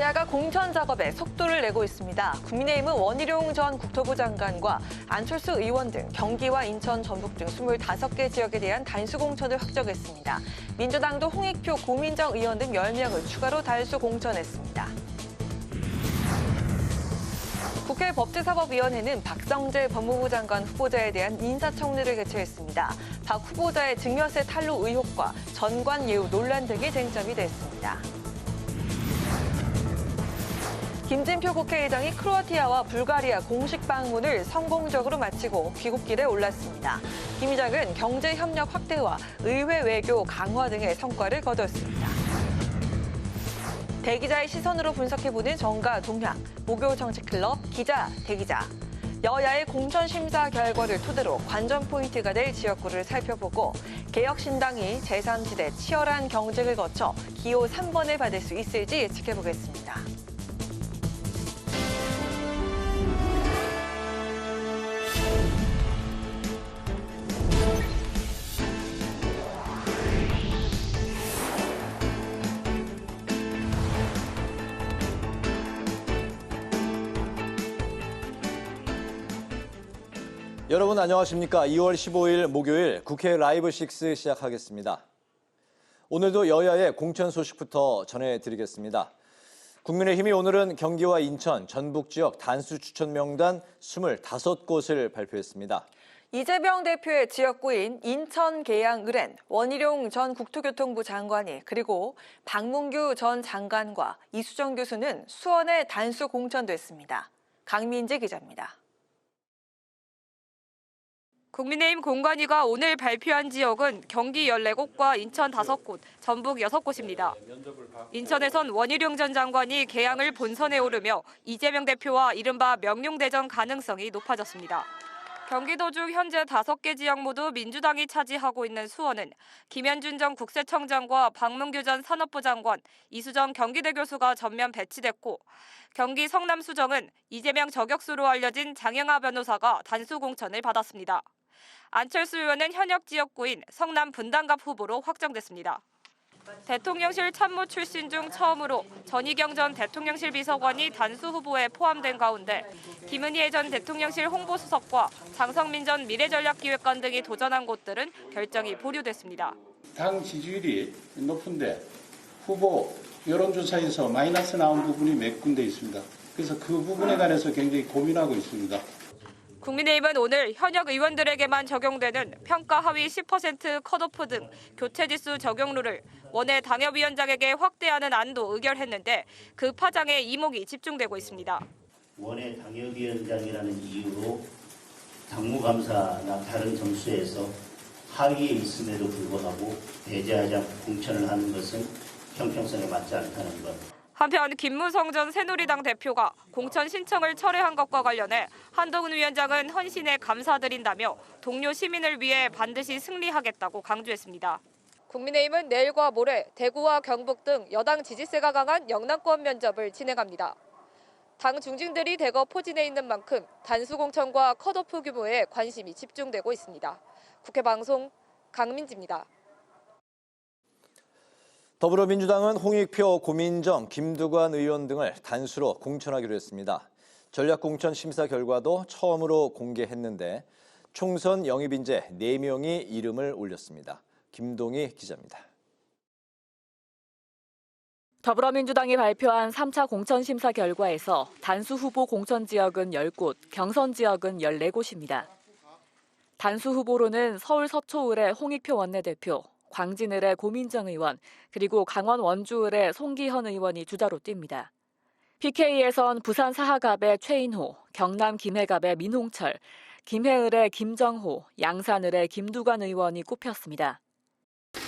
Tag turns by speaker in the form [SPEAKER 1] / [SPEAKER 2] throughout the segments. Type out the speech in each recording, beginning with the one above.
[SPEAKER 1] 여야가 공천 작업에 속도를 내고 있습니다. 국민의힘은 원희룡 전 국토부 장관과 안철수 의원 등 경기와 인천, 전북 등 25개 지역에 대한 단수 공천을 확정했습니다. 민주당도 홍익표, 고민정 의원 등 10명을 추가로 단수 공천했습니다. 국회 법제사법위원회는 박성재 법무부 장관 후보자에 대한 인사청문회를 개최했습니다. 박 후보자의 증여세 탈루 의혹과 전관 예우 논란 등이 쟁점이 됐습니다. 김진표 국회의장이 크로아티아와 불가리아 공식 방문을 성공적으로 마치고 귀국길에 올랐습니다. 김 의장은 경제 협력 확대와 의회 외교 강화 등의 성과를 거뒀습니다. 대기자의 시선으로 분석해보는 정가 동향, 목요 정치클럽 기자, 대기자. 여야의 공천 심사 결과를 토대로 관전 포인트가 될 지역구를 살펴보고 개혁신당이 제3지대 치열한 경쟁을 거쳐 기호 3번을 받을 수 있을지 지켜보겠습니다.
[SPEAKER 2] 여러분 안녕하십니까? 2월 15일 목요일 국회 라이브 6 시작하겠습니다. 오늘도 여야의 공천 소식부터 전해드리겠습니다. 국민의힘이 오늘은 경기와 인천, 전북 지역 단수 추천 명단 25곳을 발표했습니다.
[SPEAKER 1] 이재명 대표의 지역구인 인천 계양 을엔 원희룡 전 국토교통부 장관이 그리고 박문규 전 장관과 이수정 교수는 수원에 단수 공천됐습니다. 강민지 기자입니다.
[SPEAKER 3] 국민의힘 공관위가 오늘 발표한 지역은 경기 14곳과 인천 5곳, 전북 6곳입니다. 인천에선 원희룡 전 장관이 계양을 본선에 오르며 이재명 대표와 이른바 명룡대전 가능성이 높아졌습니다. 경기도 중 현재 5개 지역 모두 민주당이 차지하고 있는 수원은 김현준 전 국세청장과 박문규 전 산업부 장관, 이수정 경기대 교수가 전면 배치됐고 경기 성남 수정은 이재명 저격수로 알려진 장영하 변호사가 단수 공천을 받았습니다. 안철수 의원은 현역 지역구인 성남 분당갑 후보로 확정됐습니다. 대통령실 참모 출신 중 처음으로 전희경 전 대통령실 비서관이 단수 후보에 포함된 가운데 김은희 전 대통령실 홍보수석과 장성민 전 미래전략기획관 등이 도전한 곳들은 결정이 보류됐습니다.
[SPEAKER 4] 당 지지율이 높은데 후보 여론조사에서 마이너스 나온 부분이 몇 군데 있습니다. 그래서 그 부분에 관해서 굉장히 고민하고 있습니다.
[SPEAKER 3] 국민의힘은 오늘 현역 의원들에게만 적용되는 평가 하위 10% 컷오프 등 교체지수 적용룰을 원외 당협위원장에게 확대하는 안도 의결했는데 그 파장에 이목이 집중되고 있습니다.
[SPEAKER 5] 원외 당협위원장이라는 이유로 당무감사나 다른 점수에서 하위에 있음에도 불구하고 배제하지 않고 공천을 하는 것은 형평성에 맞지 않다는 것.
[SPEAKER 3] 한편 김무성 전 새누리당 대표가 공천 신청을 철회한 것과 관련해 한동훈 위원장은 헌신에 감사드린다며 동료 시민을 위해 반드시 승리하겠다고 강조했습니다. 국민의힘은 내일과 모레 대구와 경북 등 여당 지지세가 강한 영남권 면접을 진행합니다. 당 중진들이 대거 포진해 있는 만큼 단수 공천과 컷오프 규모에 관심이 집중되고 있습니다. 국회 방송 강민지입니다.
[SPEAKER 2] 더불어민주당은 홍익표, 고민정, 김두관 의원 등을 단수로 공천하기로 했습니다. 전략공천 심사 결과도 처음으로 공개했는데 총선 영입 인재 4명이 이름을 올렸습니다. 김동희 기자입니다.
[SPEAKER 6] 더불어민주당이 발표한 3차 공천심사 결과에서 단수 후보 공천 지역은 10곳, 경선 지역은 14곳입니다. 단수 후보로는 서울 서초을의 홍익표 원내대표, 광진을의 고민정 의원, 그리고 강원 원주을의 송기현 의원이 주자로 뜁니다. PK에선 부산 사하갑의 최인호, 경남 김해갑의 민홍철, 김해을의 김정호, 양산을의 김두관 의원이 꼽혔습니다.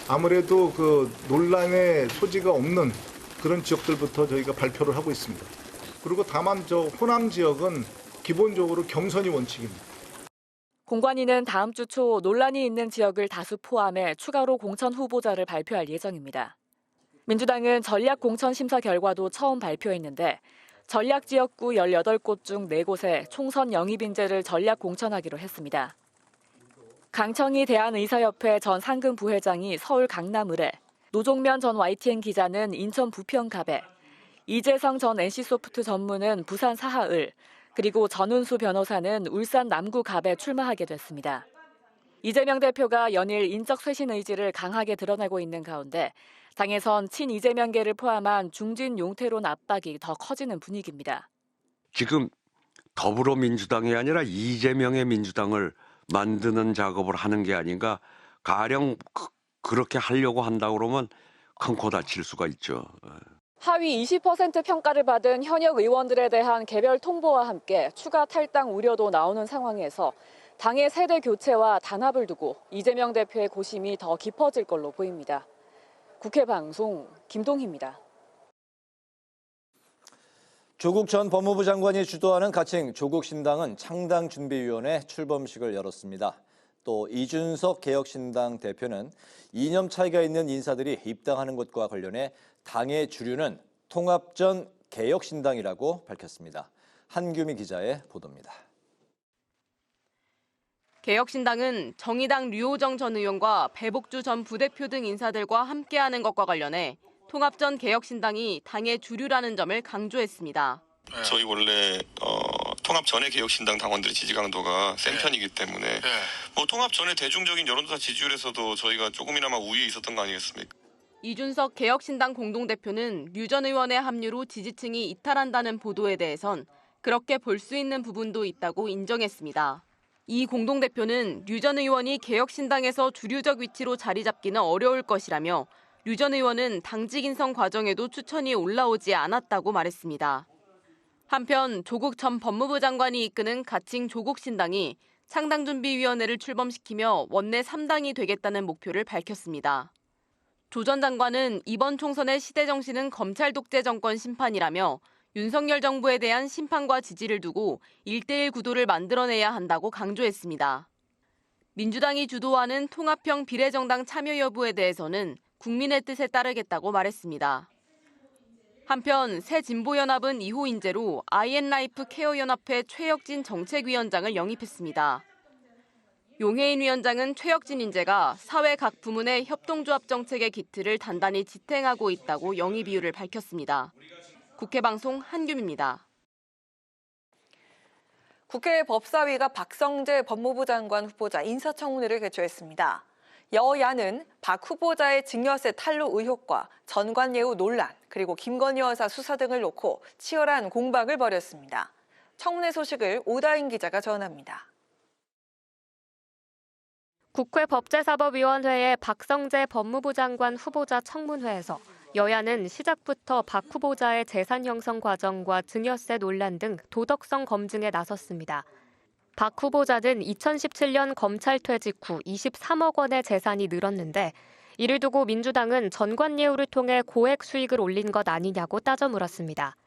[SPEAKER 7] 아무래도 그 논란의 소지가 없는 그런 지역들부터 저희가 발표를 하고 있습니다. 그리고 다만 저 호남 지역은 기본적으로 경선이 원칙입니다.
[SPEAKER 6] 공관위는 다음 주 초 논란이 있는 지역을 다수 포함해 추가로 공천 후보자를 발표할 예정입니다. 민주당은 전략 공천 심사 결과도 처음 발표했는데 전략 지역구 18곳 중 4곳에 총선 영입 인재를 전략 공천하기로 했습니다. 강청희 대한의사협회 전 상금 부회장이 서울 강남을에, 노종면 전 YTN 기자는 인천 부평갑에, 이재상 전 NC소프트 전무는 부산 사하을, 그리고 전운수 변호사는 울산 남구갑에 출마하게 됐습니다. 이재명 대표가 연일 인적 쇄신 의지를 강하게 드러내고 있는 가운데 당에선 친이재명계를 포함한 중진 용태론 압박이 더 커지는 분위기입니다.
[SPEAKER 8] 지금 더불어민주당이 아니라 이재명의 민주당을 만드는 작업을 하는 게 아닌가. 가령 그렇게 하려고 한다 그러면 큰 코 다칠 수가 있죠.
[SPEAKER 6] 하위 20% 평가를 받은 현역 의원들에 대한 개별 통보와 함께 추가 탈당 우려도 나오는 상황에서 당의 세대 교체와 단합을 두고 이재명 대표의 고심이 더 깊어질 걸로 보입니다. 국회 방송 김동희입니다.
[SPEAKER 2] 조국 전 법무부 장관이 주도하는 가칭 조국신당은 창당준비위원회 출범식을 열었습니다. 또 이준석 개혁신당 대표는 이념 차이가 있는 인사들이 입당하는 것과 관련해 당의 주류는 통합전 개혁신당이라고 밝혔습니다. 한규미 기자의 보도입니다.
[SPEAKER 9] 개혁신당은 정의당 류호정 전 의원과 배복주 전 부대표 등 인사들과 함께하는 것과 관련해 통합전 개혁신당이 당의 주류라는 점을 강조했습니다.
[SPEAKER 10] 저희 원래 통합 전의 개혁신당 당원들의 지지 강도가 센 편이기 때문에 뭐 통합 전의 대중적인 여론조사 지지율에서도 저희가 조금이나마 우위에 있었던 거 아니겠습니까?
[SPEAKER 9] 이준석 개혁신당 공동대표는 류 전 의원의 합류로 지지층이 이탈한다는 보도에 대해선 그렇게 볼 수 있는 부분도 있다고 인정했습니다. 이 공동대표는 류 전 의원이 개혁신당에서 주류적 위치로 자리 잡기는 어려울 것이라며 류 전 의원은 당직 인선 과정에도 추천이 올라오지 않았다고 말했습니다. 한편 조국 전 법무부 장관이 이끄는 가칭 조국신당이 창당준비위원회를 출범시키며 원내 3당이 되겠다는 목표를 밝혔습니다. 조 전 장관은 이번 총선의 시대 정신은 검찰 독재 정권 심판이라며 윤석열 정부에 대한 심판과 지지를 두고 1대1 구도를 만들어내야 한다고 강조했습니다. 민주당이 주도하는 통합형 비례정당 참여 여부에 대해서는 국민의 뜻에 따르겠다고 말했습니다. 한편 새진보연합은 2호 인재로 아이엔라이프 케어연합회 최혁진 정책위원장을 영입했습니다. 용해인 위원장은 최혁진 인재가 사회 각 부문의 협동조합 정책의 기틀을 단단히 지탱하고 있다고 영입 이유를 밝혔습니다. 국회 방송 한규미입니다.
[SPEAKER 1] 국회 법사위가 박성재 법무부 장관 후보자 인사청문회를 개최했습니다. 여야는 박 후보자의 증여세 탈루 의혹과 전관예우 논란, 그리고 김건희 여사 수사 등을 놓고 치열한 공방을 벌였습니다. 청문회 소식을 오다인 기자가 전합니다.
[SPEAKER 11] 국회 법제사법위원회의 박성재 법무부 장관 후보자 청문회에서 여야는 시작부터 박 후보자의 재산 형성 과정과 증여세 논란 등 도덕성 검증에 나섰습니다. 박 후보자는 2017년 검찰 퇴직 후 23억 원의 재산이 늘었는데 이를 두고 민주당은 전관예우를 통해 고액 수익을 올린 것 아니냐고 따져 물었습니다.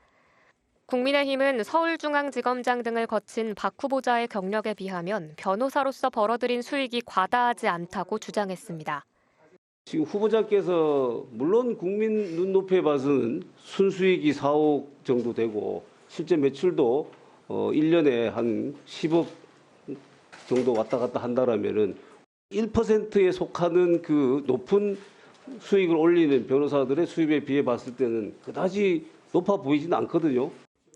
[SPEAKER 11] 국민의힘은 서울중앙지검장 등을 거친 박 후보자의 경력에 비하면 변호사로서 벌어들인 수익이 과다하지 않다고 주장했습니다.
[SPEAKER 12] 지금 후보자께서 물론 국민 눈높이에 봐서는 순수익이 4억 정도 되고 실제 매출도 1년에 한 10억 정도 왔다 갔다 한다라면은 1%에 속하는 그 높은 수익을 올리는 변호사들의 수입에 비해 봤을 때는 그다지 높아 보이지는 않거든요.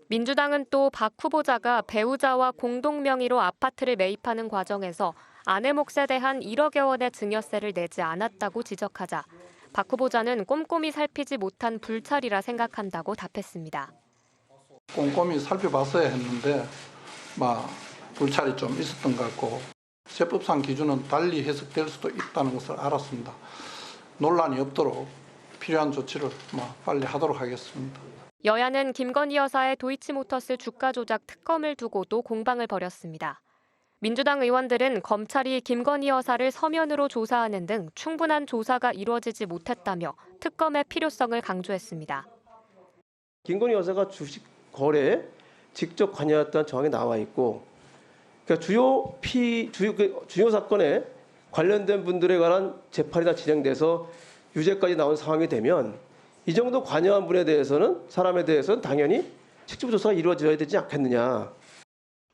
[SPEAKER 11] 민주당은 또 박 후보자가 배우자와 공동 명의로 아파트를 매입하는 과정에서 아내 몫에 대한 1억여 원의 증여세를 내지 않았다고 지적하자 박 후보자는 꼼꼼히 살피지 못한 불찰이라 생각한다고 답했습니다.
[SPEAKER 13] 꼼꼼히 살펴봤어야 했는데 불찰이 좀 있었던 것 같고 세법상 기준은 달리 해석될 수도 있다는 것을 알았습니다. 논란이 없도록 필요한 조치를 빨리 하도록 하겠습니다.
[SPEAKER 11] 여야는 김건희 여사의 도이치모터스 주가 조작 특검을 두고도 공방을 벌였습니다. 민주당 의원들은 검찰이 김건희 여사를 서면으로 조사하는 등 충분한 조사가 이루어지지 못했다며 특검의 필요성을 강조했습니다.
[SPEAKER 14] 김건희 여사가 주식 거래에 직접 관여했다는 정황이 나와 있고, 그러니까 주요 사건에 관련된 분들에 관한 재판이 다 진행돼서 유죄까지 나온 상황이 되면 이 정도 관여한 분에 대해서는 사람에 대해서는 당연히 직접 조사가 이루어져야 되지 않겠느냐.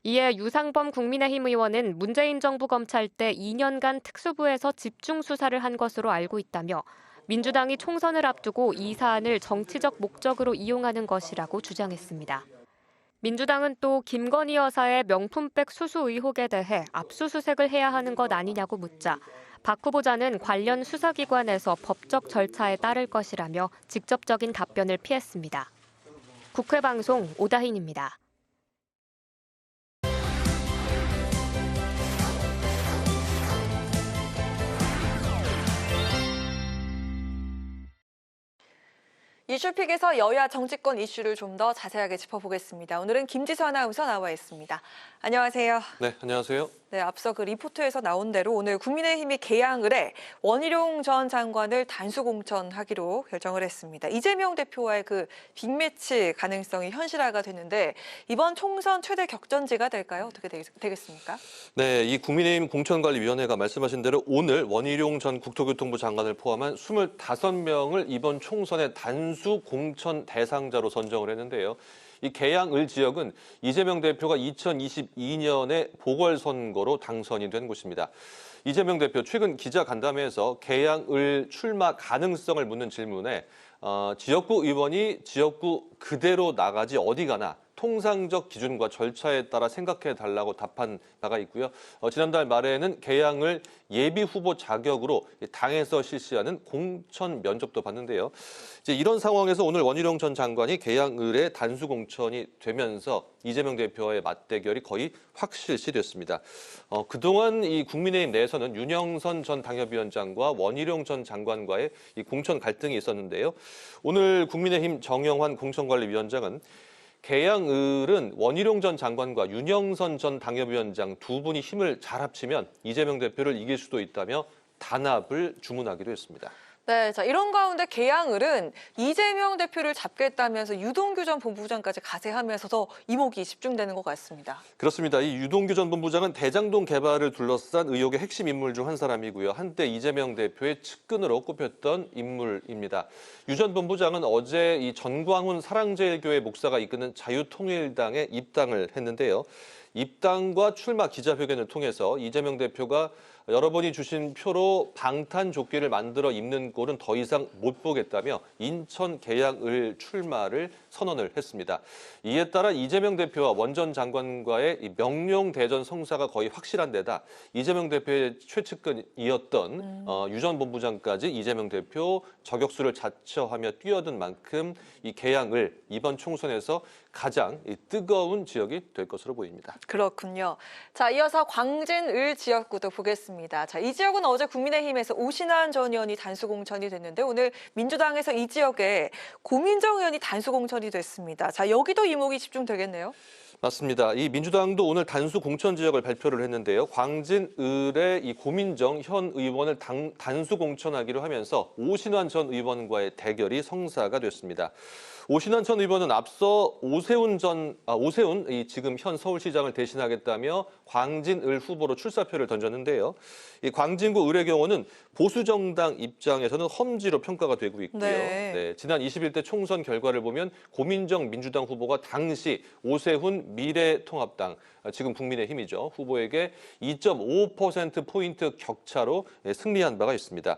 [SPEAKER 11] 이에 유상범 국민의힘 의원은 문재인 정부 검찰 때 2년간 특수부에서 집중 수사를 한 것으로 알고 있다며 민주당이 총선을 앞두고 이 사안을 정치적 목적으로 이용하는 것이라고 주장했습니다. 민주당은 또 김건희 여사의 명품백 수수 의혹에 대해 압수수색을 해야 하는 것 아니냐고 묻자 박 후보자는 관련 수사기관에서 법적 절차에 따를 것이라며 직접적인 답변을 피했습니다. 국회방송 오다힌입니다.
[SPEAKER 1] 이슈픽에서 여야 정치권 이슈를 좀 더 자세하게 짚어보겠습니다. 오늘은 김지수 아나운서 나와 있습니다. 안녕하세요.
[SPEAKER 15] 네, 안녕하세요.
[SPEAKER 1] 네, 앞서 그 리포트에서 나온 대로 오늘 국민의힘이 개항을 해 원희룡 전 장관을 단수 공천하기로 결정을 했습니다. 이재명 대표와의 그 빅매치 가능성이 현실화가 됐는데 이번 총선 최대 격전지가 될까요? 어떻게 되겠습니까?
[SPEAKER 15] 네, 이 국민의힘 공천관리위원회가 말씀하신 대로 오늘 원희룡 전 국토교통부 장관을 포함한 25명을 이번 총선의 단수 공천 대상자로 선정을 했는데요. 이 계양을 지역은 이재명 대표가 2022년에 보궐선거로 당선이 된 곳입니다. 이재명 대표 최근 기자간담회에서 계양을 출마 가능성을 묻는 질문에 지역구 의원이 지역구 그대로 나가지 어디 가나 통상적 기준과 절차에 따라 생각해달라고 답한 바가 있고요. 지난달 말에는 계양을 예비 후보 자격으로 당에서 실시하는 공천 면접도 받는데요. 이제 이런 상황에서 오늘 원희룡 전 장관이 계양을의 단수 공천이 되면서 이재명 대표와의 맞대결이 거의 확실시됐습니다. 그동안 이 국민의힘 내에서는 윤영선 전 당협위원장과 원희룡 전 장관과의 이 공천 갈등이 있었는데요. 오늘 국민의힘 정영환 공천관리위원장은 계양을은 원희룡 전 장관과 윤영선 전 당협위원장 두 분이 힘을 잘 합치면 이재명 대표를 이길 수도 있다며 단합을 주문하기도 했습니다.
[SPEAKER 1] 네, 자 이런 가운데 계양을은 이재명 대표를 잡겠다면서 유동규 전 본부장까지 가세하면서 더 이목이 집중되는 것 같습니다.
[SPEAKER 15] 그렇습니다. 이 유동규 전 본부장은 대장동 개발을 둘러싼 의혹의 핵심 인물 중 한 사람이고요. 한때 이재명 대표의 측근으로 꼽혔던 인물입니다. 유 전 본부장은 어제 이 전광훈 사랑제일교회 목사가 이끄는 자유통일당에 입당을 했는데요. 입당과 출마 기자회견을 통해서 이재명 대표가 여러분이 주신 표로 방탄조끼를 만들어 입는 꼴은 더 이상 못 보겠다며 인천 계양을 출마를 선언을 했습니다. 이에 따라 이재명 대표와 원 전 장관과의 명령 대전 성사가 거의 확실한 데다 이재명 대표의 최측근이었던 유 전 본부장까지 이재명 대표 저격수를 자처하며 뛰어든 만큼 이 계양을 이번 총선에서 가장 뜨거운 지역이 될 것으로 보입니다.
[SPEAKER 1] 그렇군요. 자, 이어서 광진을 지역구도 보겠습니다. 자, 이 지역은 어제 국민의힘에서 오신환 전 의원이 단수 공천이 됐는데 오늘 민주당에서 이 지역에 고민정 의원이 단수 공천이 됐습니다. 자, 여기도 이목이 집중되겠네요.
[SPEAKER 15] 맞습니다. 이 민주당도 오늘 단수 공천 지역을 발표를 했는데요. 광진을의 이 고민정 현 의원을 단수 공천하기로 하면서 오신환 전 의원과의 대결이 성사가 됐습니다. 오신환 전 의원은 앞서 오세훈 이 지금 현 서울시장을 대신하겠다며 광진을 후보로 출사표를 던졌는데요. 이 광진구 을의 경우는 보수 정당 입장에서는 험지로 평가가 되고 있고요. 네, 지난 21대 총선 결과를 보면 고민정 민주당 후보가 당시 오세훈 미래통합당 지금 국민의힘이죠. 후보에게 2.5%포인트 격차로 승리한 바가 있습니다.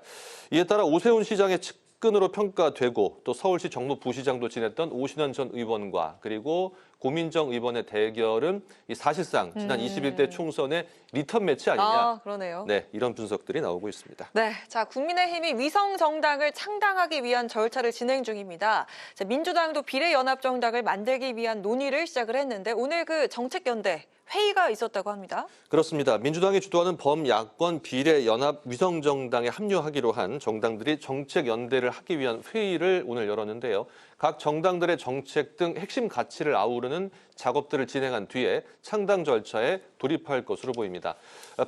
[SPEAKER 15] 이에 따라 오세훈 시장의 측근으로 평가되고 또 서울시 정무부시장도 지냈던 오신환 전 의원과 그리고 고민정 의원의 대결은 사실상 지난 21대 총선의 리턴 매치 아니냐.
[SPEAKER 1] 아, 그러네요.
[SPEAKER 15] 네, 이런 분석들이 나오고 있습니다.
[SPEAKER 1] 네, 자 국민의힘이 위성 정당을 창당하기 위한 절차를 진행 중입니다. 자, 민주당도 비례연합정당을 만들기 위한 논의를 시작을 했는데 오늘 그 정책연대 회의가 있었다고 합니다.
[SPEAKER 15] 그렇습니다. 민주당이 주도하는 범야권 비례연합 위성정당에 합류하기로 한 정당들이 정책연대를 하기 위한 회의를 오늘 열었는데요. 각 정당들의 정책 등 핵심 가치를 아우르는 작업들을 진행한 뒤에 창당 절차에 돌입할 것으로 보입니다.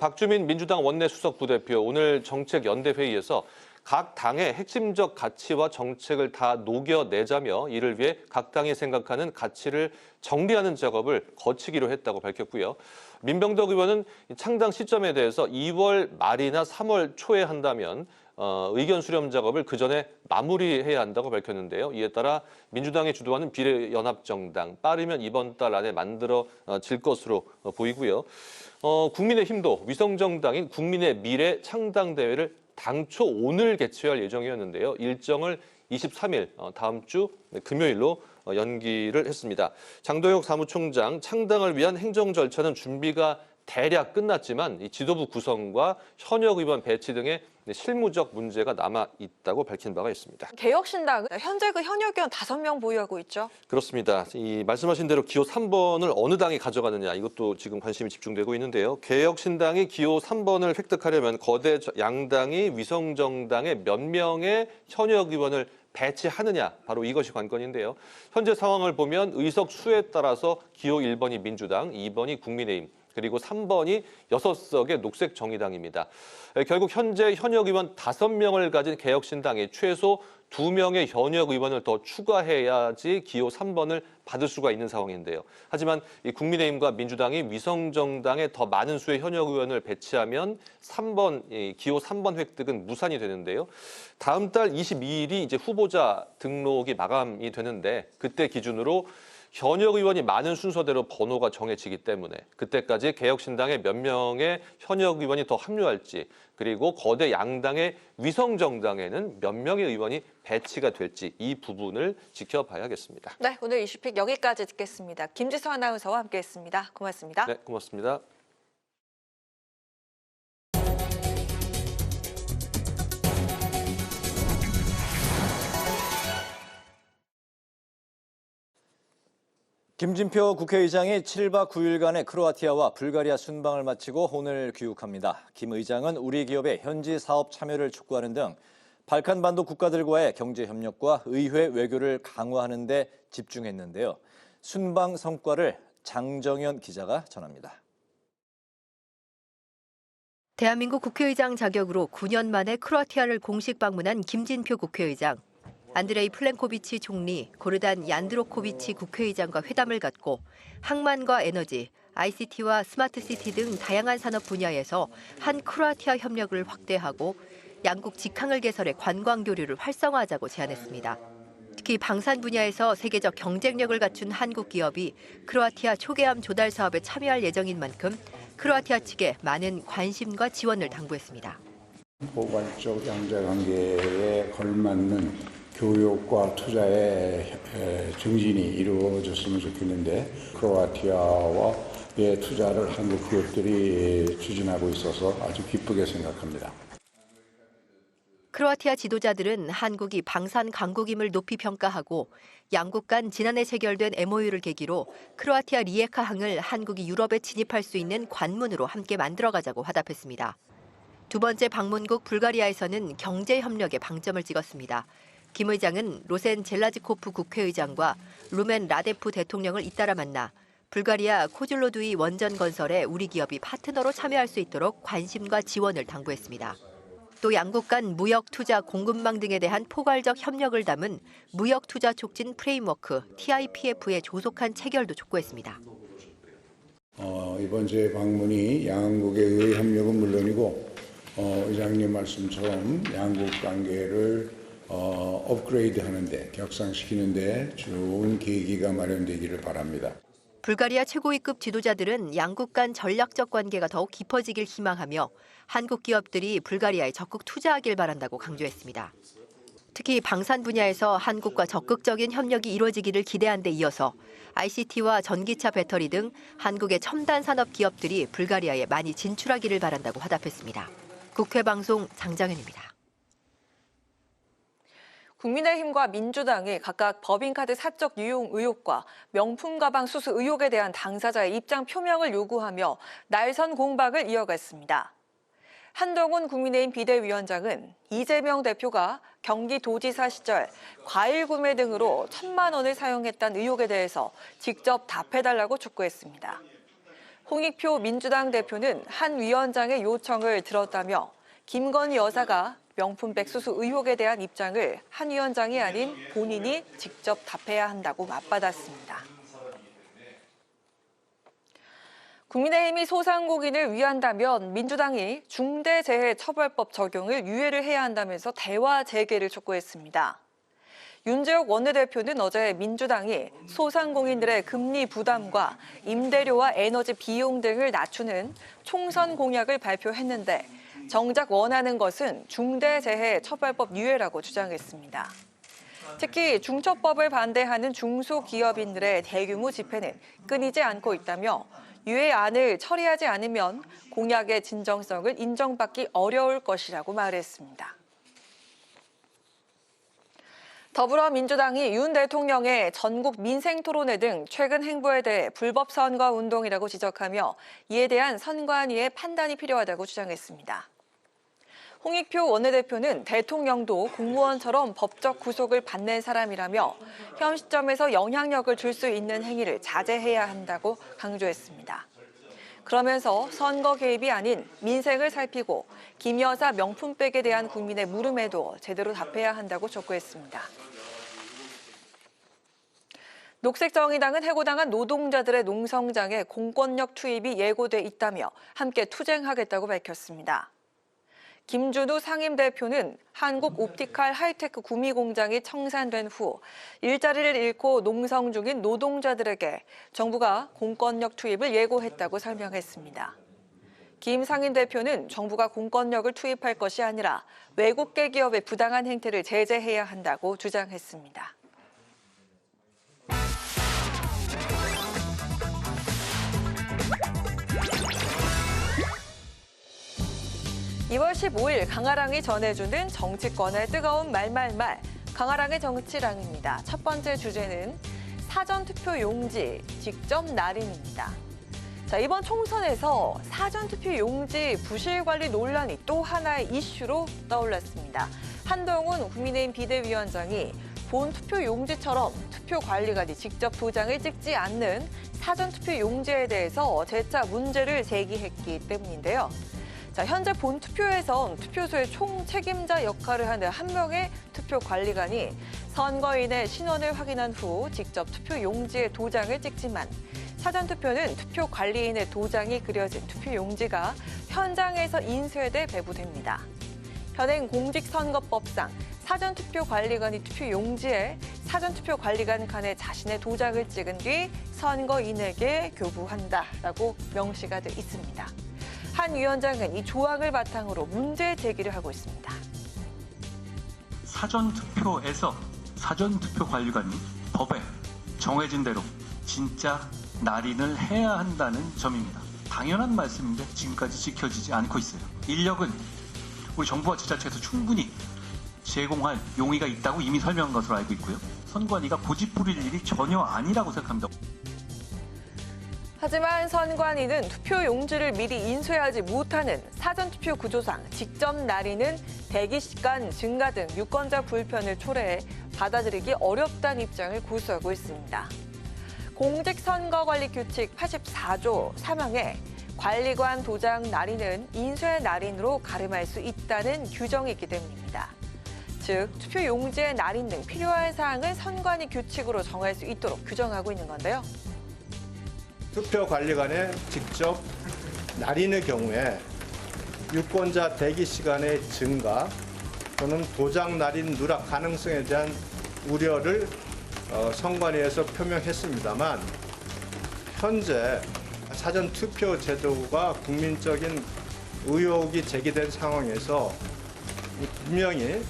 [SPEAKER 15] 박주민 민주당 원내 수석 부대표 오늘 정책연대회의에서 각 당의 핵심적 가치와 정책을 다 녹여내자며 이를 위해 각 당이 생각하는 가치를 정리하는 작업을 거치기로 했다고 밝혔고요. 민병덕 의원은 창당 시점에 대해서 2월 말이나 3월 초에 한다면 의견 수렴 작업을 그 전에 마무리해야 한다고 밝혔는데요. 이에 따라 민주당이 주도하는 비례연합정당 빠르면 이번 달 안에 만들어질 것으로 보이고요. 국민의힘도 위성정당인 국민의 미래 창당대회를 당초 오늘 개최할 예정이었는데요. 일정을 23일 다음 주 금요일로 연기를 했습니다. 장도혁 사무총장 창당을 위한 행정 절차는 준비가 대략 끝났지만 이 지도부 구성과 현역 의원 배치 등의 실무적 문제가 남아 있다고 밝힌 바가 있습니다.
[SPEAKER 1] 개혁신당은 현재 그 현역 의원 5명 보유하고 있죠.
[SPEAKER 15] 그렇습니다. 이 말씀하신 대로 기호 3번을 어느 당이 가져가느냐 이것도 지금 관심이 집중되고 있는데요. 개혁신당이 기호 3번을 획득하려면 거대 양당이 위성정당의 몇 명의 현역 의원을 배치하느냐 바로 이것이 관건인데요. 현재 상황을 보면 의석 수에 따라서 기호 1번이 민주당, 2번이 국민의힘, 그리고 3번이 6석의 녹색정의당입니다. 결국 현재 현역 의원 5명을 가진 개혁신당이 최소 2명의 현역 의원을 더 추가해야지 기호 3번을 받을 수가 있는 상황인데요. 하지만 이 국민의힘과 민주당이 위성정당에 더 많은 수의 현역 의원을 배치하면 기호 3번 획득은 무산이 되는데요. 다음 달 22일이 이제 후보자 등록이 마감이 되는데 그때 기준으로 현역 의원이 많은 순서대로 번호가 정해지기 때문에 그때까지 개혁신당에 몇 명의 현역 의원이 더 합류할지 그리고 거대 양당의 위성정당에는 몇 명의 의원이 배치가 될지 이 부분을 지켜봐야겠습니다.
[SPEAKER 1] 네, 오늘 이슈픽 여기까지 듣겠습니다. 김지수 아나운서와 함께했습니다. 고맙습니다.
[SPEAKER 15] 네, 고맙습니다.
[SPEAKER 2] 김진표 국회의장이 7박 9일간의 크로아티아와 불가리아 순방을 마치고 오늘 귀국합니다. 김 의장은 우리 기업의 현지 사업 참여를 촉구하는 등 발칸반도 국가들과의 경제 협력과 의회 외교를 강화하는 데 집중했는데요. 순방 성과를 장정현 기자가 전합니다.
[SPEAKER 16] 대한민국 국회의장 자격으로 9년 만에 크로아티아를 공식 방문한 김진표 국회의장. 안드레이 플랭코비치 총리, 고르단 얀드로코비치 국회의장과 회담을 갖고 항만과 에너지, ICT와 스마트시티 등 다양한 산업 분야에서 한 크로아티아 협력을 확대하고 양국 직항을 개설해 관광 교류를 활성화하자고 제안했습니다. 특히 방산 분야에서 세계적 경쟁력을 갖춘 한국 기업이 크로아티아 초계암 조달 사업에 참여할 예정인 만큼 크로아티아 측에 많은 관심과 지원을 당부했습니다.
[SPEAKER 17] 포괄적 양자관계에 걸맞는 교육과 투자의 증진이 이루어졌으면 좋겠는데 크로아티아와의 투자를 한국 기업들이 추진하고 있어서 아주 기쁘게 생각합니다.
[SPEAKER 16] 크로아티아 지도자들은 한국이 방산 강국임을 높이 평가하고 양국 간 지난해 체결된 MOU를 계기로 크로아티아 리에카항을 한국이 유럽에 진입할 수 있는 관문으로 함께 만들어가자고 화답했습니다. 두 번째 방문국 불가리아에서는 경제 협력에 방점을 찍었습니다. 김 의장은 로센 젤라지코프 국회의장과 루멘 라데프 대통령을 잇따라 만나 불가리아 코줄로두이 원전 건설에 우리 기업이 파트너로 참여할 수 있도록 관심과 지원을 당부했습니다. 또 양국 간 무역, 투자, 공급망 등에 대한 포괄적 협력을 담은 무역 투자 촉진 프레임워크 TIPF의 조속한 체결도 촉구했습니다.
[SPEAKER 17] 이번 제 방문이 양국의 의회 협력은 물론이고 의장님 말씀처럼 양국 관계를 업그레이드 하는데 격상시키는데 좋은 계기가 마련되기를 바랍니다.
[SPEAKER 16] 불가리아 최고위급 지도자들은 양국 간 전략적 관계가 더욱 깊어지길 희망하며 한국 기업들이 불가리아에 적극 투자하길 바란다고 강조했습니다. 특히 방산 분야에서 한국과 적극적인 협력이 이루어지기를 기대한 데 이어서 ICT와 전기차 배터리 등 한국의 첨단 산업 기업들이 불가리아에 많이 진출하기를 바란다고 화답했습니다. 국회방송 장정현입니다.
[SPEAKER 1] 국민의힘과 민주당이 각각 법인카드 사적 유용 의혹과 명품 가방 수수 의혹에 대한 당사자의 입장 표명을 요구하며 날선 공방을 이어갔습니다. 한동훈 국민의힘 비대위원장은 이재명 대표가 경기도지사 시절 과일 구매 등으로 1,000만 원을 사용했다는 의혹에 대해서 직접 답해달라고 촉구했습니다. 홍익표 민주당 대표는 한 위원장의 요청을 들었다며 김건희 여사가 명품백 수수 의혹에 대한 입장을 한 위원장이 아닌 본인이 직접 답해야 한다고 맞받았습니다. 국민의힘이 소상공인을 위한다면 민주당이 중대재해처벌법 적용을 유예를 해야 한다면서 대화 재개를 촉구했습니다. 윤재욱 원내대표는 어제 민주당이 소상공인들의 금리 부담과 임대료와 에너지 비용 등을 낮추는 총선 공약을 발표했는데 정작 원하는 것은 중대재해처벌법 유예라고 주장했습니다. 특히 중처법을 반대하는 중소기업인들의 대규모 집회는 끊이지 않고 있다며 유예안을 처리하지 않으면 공약의 진정성을 인정받기 어려울 것이라고 말했습니다. 더불어민주당이 윤 대통령의 전국 민생토론회 등 최근 행보에 대해 불법 선거 운동이라고 지적하며 이에 대한 선관위의 판단이 필요하다고 주장했습니다. 홍익표 원내대표는 대통령도 공무원처럼 법적 구속을 받는 사람이라며 현 시점에서 영향력을 줄 수 있는 행위를 자제해야 한다고 강조했습니다. 그러면서 선거 개입이 아닌 민생을 살피고 김 여사 명품백에 대한 국민의 물음에도 제대로 답해야 한다고 촉구했습니다. 녹색정의당은 해고당한 노동자들의 농성장에 공권력 투입이 예고돼 있다며 함께 투쟁하겠다고 밝혔습니다. 김준우 상임대표는 한국옵티칼 하이테크 구미공장이 청산된 후 일자리를 잃고 농성 중인 노동자들에게 정부가 공권력 투입을 예고했다고 설명했습니다. 김 상임대표는 정부가 공권력을 투입할 것이 아니라 외국계 기업의 부당한 행태를 제재해야 한다고 주장했습니다. 2월 15일 강아랑이 전해주는 정치권의 뜨거운 말말말, 강아랑의 정치랑입니다. 첫 번째 주제는 사전투표 용지 직접 날인입니다. 자, 이번 총선에서 사전투표 용지 부실 관리 논란이 또 하나의 이슈로 떠올랐습니다. 한동훈 국민의힘 비대위원장이 본 투표 용지처럼 투표 관리관이 직접 도장을 찍지 않는 사전투표 용지에 대해서 재차 문제를 제기했기 때문인데요. 자, 현재 본 투표에선 투표소의 총 책임자 역할을 하는 한 명의 투표 관리관이 선거인의 신원을 확인한 후 직접 투표 용지에 도장을 찍지만 사전투표는 투표 관리인의 도장이 그려진 투표 용지가 현장에서 인쇄돼 배부됩니다. 현행 공직선거법상 사전투표 관리관이 투표 용지에 사전투표 관리관 칸에 자신의 도장을 찍은 뒤 선거인에게 교부한다라고 명시가 돼 있습니다. 한 위원장은 이 조항을 바탕으로 문제 제기를 하고 있습니다.
[SPEAKER 18] 사전투표에서 사전투표 관리관이 법에 정해진 대로 진짜 날인을 해야 한다는 점입니다. 당연한 말씀인데 지금까지 지켜지지 않고 있어요. 인력은 우리 정부와 지자체에서 충분히 제공할 용의가 있다고 이미 설명한 것으로 알고 있고요. 선관위가 고집 부릴 일이 전혀 아니라고 생각합니다.
[SPEAKER 1] 하지만 선관위는 투표 용지를 미리 인쇄하지 못하는 사전투표 구조상 직접 날인은 대기 시간 증가 등 유권자 불편을 초래해 받아들이기 어렵다는 입장을 고수하고 있습니다. 공직선거관리규칙 84조 3항에 관리관 도장 날인은 인쇄 날인으로 가름할 수 있다는 규정이 있기 때문입니다. 즉, 투표 용지의 날인 등 필요한 사항을 선관위 규칙으로 정할 수 있도록 규정하고 있는 건데요.
[SPEAKER 19] 투표관리관에 직접 날인의 경우에 유권자 대기 시간의 증가 또는 도장 날인 누락 가능성에 대한 우려를 선관위에서 표명했습니다만 현재 사전투표 제도가 국민적인 의혹이 제기된 상황에서 분명히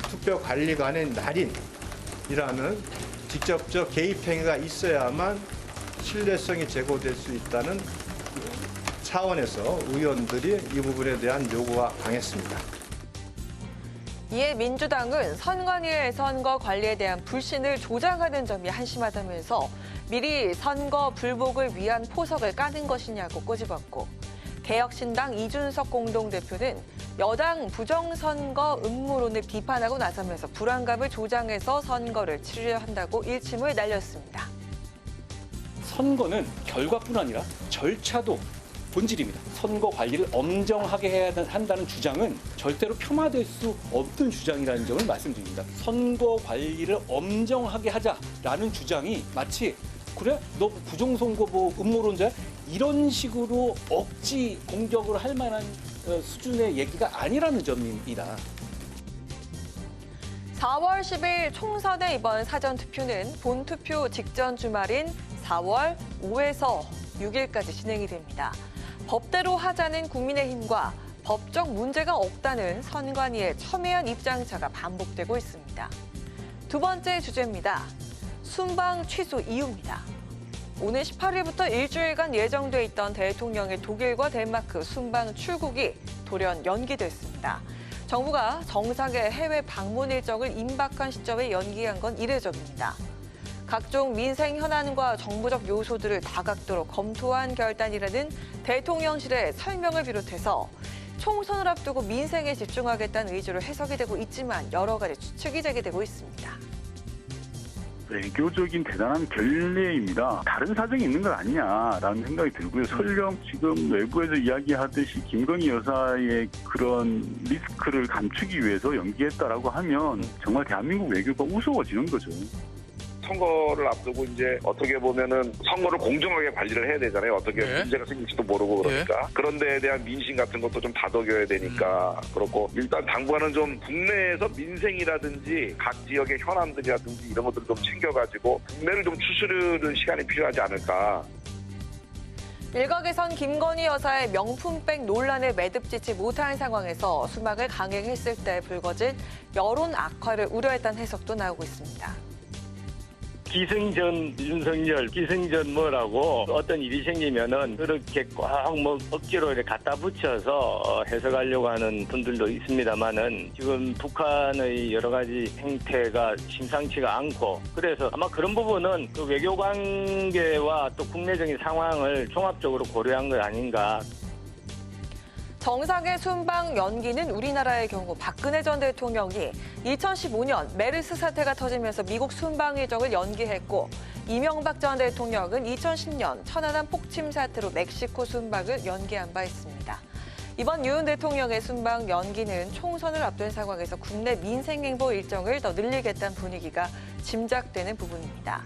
[SPEAKER 19] 투표관리관의 날인이라는 직접적 개입 행위가 있어야만 신뢰성이 제고될 수 있다는 차원에서 의원들이 이 부분에 대한 요구가 강했습니다.
[SPEAKER 1] 이에 민주당은 선관위의 선거 관리에 대한 불신을 조장하는 점이 한심하다면서 미리 선거 불복을 위한 포석을 까는 것이냐고 꼬집었고, 개혁신당 이준석 공동대표는 여당 부정선거 음모론을 비판하고 나서면서 불안감을 조장해서 선거를 치르려 한다고 일침을 날렸습니다.
[SPEAKER 20] 선거는 결과뿐 아니라 절차도 본질입니다. 선거 관리를 엄정하게 해야 한다는 주장은 절대로 폄하될 수 없는 주장이라는 점을 말씀드립니다. 선거 관리를 엄정하게 하자라는 주장이 마치 그래? 너 부정선거 뭐 음모론자야? 이런 식으로 억지 공격을 할 만한 수준의 얘기가 아니라는 점입니다.
[SPEAKER 1] 4월 10일 총선의 이번 사전투표는 본투표 직전 주말인 4월 5에서 6일까지 진행이 됩니다. 법대로 하자는 국민의힘과 법적 문제가 없다는 선관위의 첨예한 입장차가 반복되고 있습니다. 두 번째 주제입니다. 순방 취소 이유입니다. 오늘 18일부터 일주일간 예정돼 있던 대통령의 독일과 덴마크 순방 출국이 돌연 연기됐습니다. 정부가 정상의 해외 방문 일정을 임박한 시점에 연기한 건 이례적입니다. 각종 민생 현안과 정부적 요소들을 다각도로 검토한 결단이라는 대통령실의 설명을 비롯해서 총선을 앞두고 민생에 집중하겠다는 의지로 해석이 되고 있지만 여러 가지 추측이 제기되고 있습니다.
[SPEAKER 21] 외교적인 대단한 결례입니다. 다른 사정이 있는 건 아니냐라는 생각이 들고요. 설령 지금 외부에서 이야기하듯이 김건희 여사의 그런 리스크를 감추기 위해서 연기했다라고 하면 정말 대한민국 외교가 우스워지는 거죠.
[SPEAKER 22] 선거를 앞두고 이제 어떻게 보면은 선거를 공정하게 관리를 해야 되잖아요. 어떻게 문제가 생길지도 모르고 그러니까. 그런 데에 대한 민심 같은 것도 좀 다독여야 되니까 그렇고 일단 당분간은 좀 국내에서 민생이라든지 각 지역의 현안들이라든지 이런 것들을 좀 챙겨가지고 국내를 좀 추스르는 시간이 필요하지 않을까.
[SPEAKER 1] 일각에선 김건희 여사의 명품백 논란에 매듭짓지 못한 상황에서 순방을 강행했을 때 불거진 여론 악화를 우려했다는 해석도 나오고 있습니다.
[SPEAKER 23] 기승전 윤석열, 기승전 뭐라고 어떤 일이 생기면은 그렇게 꽉 뭐 억지로 이렇게 갖다 붙여서 해석하려고 하는 분들도 있습니다만은 지금 북한의 여러 가지 행태가 심상치가 않고 그래서 아마 그런 부분은 그 외교 관계와 또 국내적인 상황을 종합적으로 고려한 것 아닌가.
[SPEAKER 1] 정상의 순방 연기는 우리나라의 경우 박근혜 전 대통령이 2015년 메르스 사태가 터지면서 미국 순방 일정을 연기했고 이명박 전 대통령은 2010년 천안함 폭침 사태로 멕시코 순방을 연기한 바 있습니다. 이번 윤 대통령의 순방 연기는 총선을 앞둔 상황에서 국내 민생 행보 일정을 더 늘리겠다는 분위기가 짐작되는 부분입니다.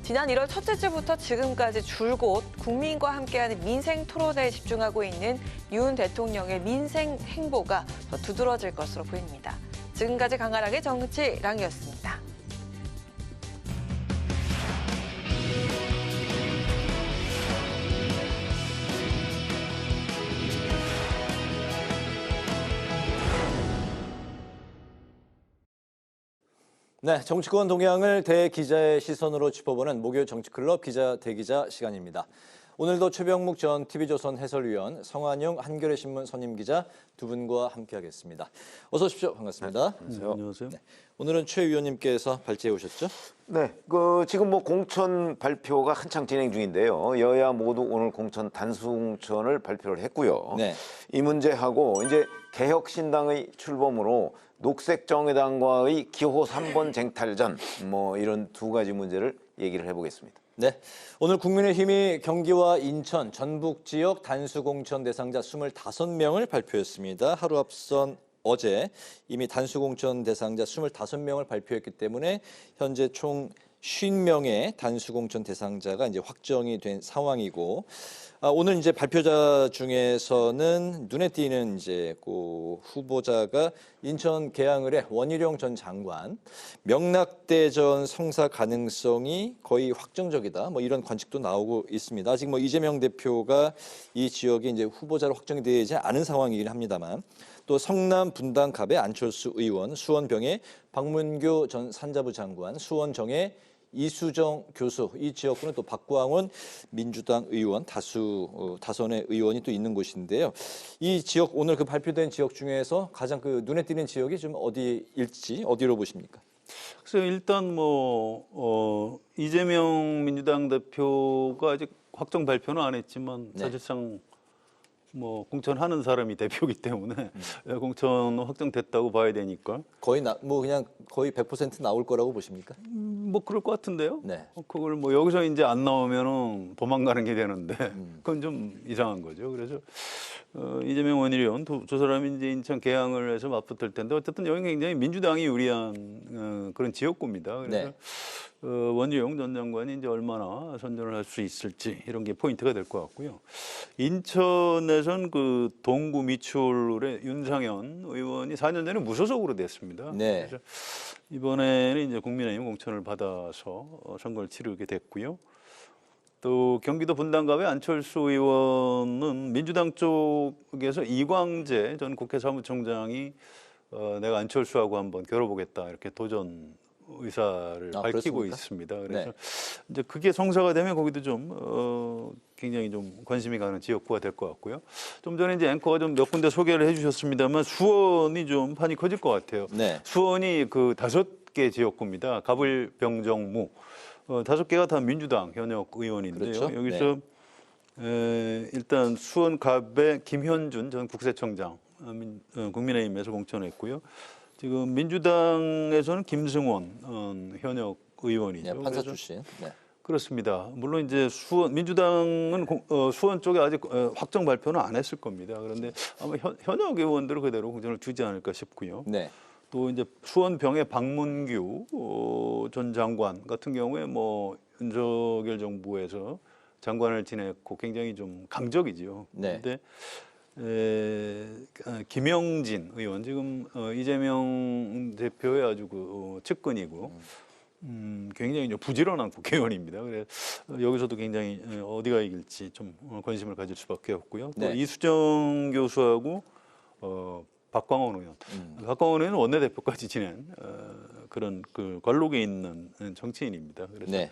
[SPEAKER 1] 지난 1월 첫째 주부터 지금까지 줄곧 국민과 함께하는 민생 토론에 집중하고 있는 윤 대통령의 민생 행보가 더 두드러질 것으로 보입니다. 지금까지 강하락의 정치랑이었습니다.
[SPEAKER 2] 네, 정치권 동향을 대기자의 시선으로 짚어보는 목요일 정치클럽 기자 대기자 시간입니다. 오늘도 최병묵 전 TV조선 해설위원, 성한용 한겨레 신문 선임 기자 두 분과 함께하겠습니다. 어서 오십시오. 반갑습니다.
[SPEAKER 24] 네, 안녕하세요.
[SPEAKER 2] 네, 오늘은 최 위원님께서 발제해 오셨죠?
[SPEAKER 24] 네, 지금 공천 발표가 한창 진행 중인데요. 여야 모두 오늘 공천 단수공천을 발표를 했고요.
[SPEAKER 2] 네.
[SPEAKER 24] 이 문제하고 이제 개혁신당의 출범으로 녹색정의당과의 기호 3번 쟁탈전 이런 두 가지 문제를 얘기를 해보겠습니다.
[SPEAKER 2] 네, 오늘 국민의힘이 경기와 인천, 전북 지역 단수공천 대상자 25명을 발표했습니다. 하루 앞선 어제 이미 단수공천 대상자 25명을 발표했기 때문에 현재 총 50명의 단수공천 대상자가 이제 확정이 된 상황이고, 오늘 이제 발표자 중에서는 눈에 띄는 이제 그 후보자가 인천 계양을의 원희룡 전 장관, 명락대전 성사 가능성이 거의 확정적이다. 이런 관측도 나오고 있습니다. 아직 이재명 대표가 이 지역에 이제 후보자로 확정이 되지 않은 상황이긴 합니다만, 또 성남 분당갑의 안철수 의원, 수원병의 박문교 전 산자부 장관, 수원정의 이수정 교수, 이 지역구는 또 박광원 민주당 의원, 다선의 의원이 또 있는 곳인데요. 이 지역, 오늘 그 발표된 지역 중에서 가장 눈에 띄는 지역이 좀 어디일지, 어디로 보십니까?
[SPEAKER 24] 그래서 일단 이재명 민주당 대표가 아직 확정 발표는 안 했지만 사실상 공천하는 사람이 대표이기 때문에 공천 확정됐다고 봐야 되니까
[SPEAKER 2] 거의 그냥 거의 100% 나올 거라고 보십니까?
[SPEAKER 24] 그럴 것 같은데요.
[SPEAKER 2] 네.
[SPEAKER 24] 그걸 여기서 이제 안 나오면은 도망가는 게 되는데 그건 좀 이상한 거죠. 그래서 이재명 원희룡 두 사람이 이제 인천 계양을 해서 맞붙을 텐데 어쨌든 여기 굉장히 민주당이 유리한 그런 지역구입니다. 그래서 원희룡 전 장관이 이제 얼마나 선전을 할 수 있을지 이런 게 포인트가 될 것 같고요. 인천에선 동구 미추홀의 윤상현 의원이 4년 전에 무소속으로 됐습니다.
[SPEAKER 2] 네.
[SPEAKER 24] 그래서 이번에는 이제 국민의힘 공천을 받아서 선거를 치르게 됐고요. 또 경기도 분당갑의 안철수 의원은 민주당 쪽에서 이광재 전 국회 사무총장이 내가 안철수하고 한번 겨뤄보겠다 이렇게 도전 의사를 밝히고
[SPEAKER 2] 그렇습니까?
[SPEAKER 24] 있습니다. 그래서
[SPEAKER 2] 네.
[SPEAKER 24] 이제 그게 성사가 되면 거기도 좀 굉장히 좀 관심이 가는 지역구가 될 것 같고요. 좀 전에 이제 앵커가 좀 몇 군데 소개를 해주셨습니다만 수원이 좀 판이 커질 것 같아요.
[SPEAKER 2] 네.
[SPEAKER 24] 수원이 그 5개 지역구입니다. 가불, 병정무 5개가 다 민주당 현역 의원인데요.
[SPEAKER 2] 그렇죠?
[SPEAKER 24] 여기서 일단 수원갑의 김현준 전 국세청장 국민의힘에서 공천했고요. 지금 민주당에서는 김승원 현역 의원이죠.
[SPEAKER 2] 네, 판사 출신. 네.
[SPEAKER 24] 그렇습니다. 물론 이제 민주당은 수원 쪽에 아직 확정 발표는 안 했을 겁니다. 그런데 아마 현역 의원들은 그대로 공천을 주지 않을까 싶고요.
[SPEAKER 2] 네.
[SPEAKER 24] 또 이제 수원병의 박문규 전 장관 같은 경우에 뭐 윤석열 정부에서 장관을 지냈고 굉장히 좀 강적이죠.
[SPEAKER 2] 네.
[SPEAKER 24] 그런데 김영진 의원 지금 이재명 대표의 아주 그 측근이고 굉장히 부지런한 국회의원입니다. 그래서 여기서도 굉장히 어디가 이길지 좀 관심을 가질 수밖에 없고요. 또
[SPEAKER 2] 네.
[SPEAKER 24] 이수정 교수하고 박광원 의원, 박광원 의원은 원내대표까지 지낸 그런 그 관록에 있는 정치인입니다. 그래서
[SPEAKER 2] 네.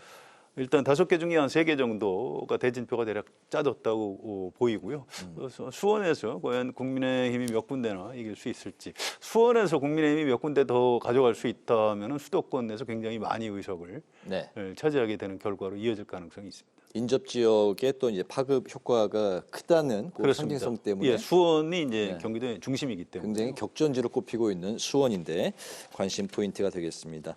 [SPEAKER 24] 일단 5개 중에 한 3개 정도가 대진표가 대략 짜졌다고 보이고요. 그래서 수원에서 과연 국민의힘이 몇 군데나 이길 수 있을지, 수원에서 국민의힘이 몇 군데 더 가져갈 수 있다면 수도권에서 굉장히 많이 의석을
[SPEAKER 2] 네.
[SPEAKER 24] 차지하게 되는 결과로 이어질 가능성이 있습니다.
[SPEAKER 2] 인접 지역에 또 이제 파급 효과가 크다는 그
[SPEAKER 24] 그렇습니다.
[SPEAKER 2] 상징성 때문에
[SPEAKER 24] 예, 수원이 이제
[SPEAKER 2] 네.
[SPEAKER 24] 경기도의 중심이기 때문에
[SPEAKER 2] 굉장히 격전지로 꼽히고 있는 수원인데 관심 포인트가 되겠습니다.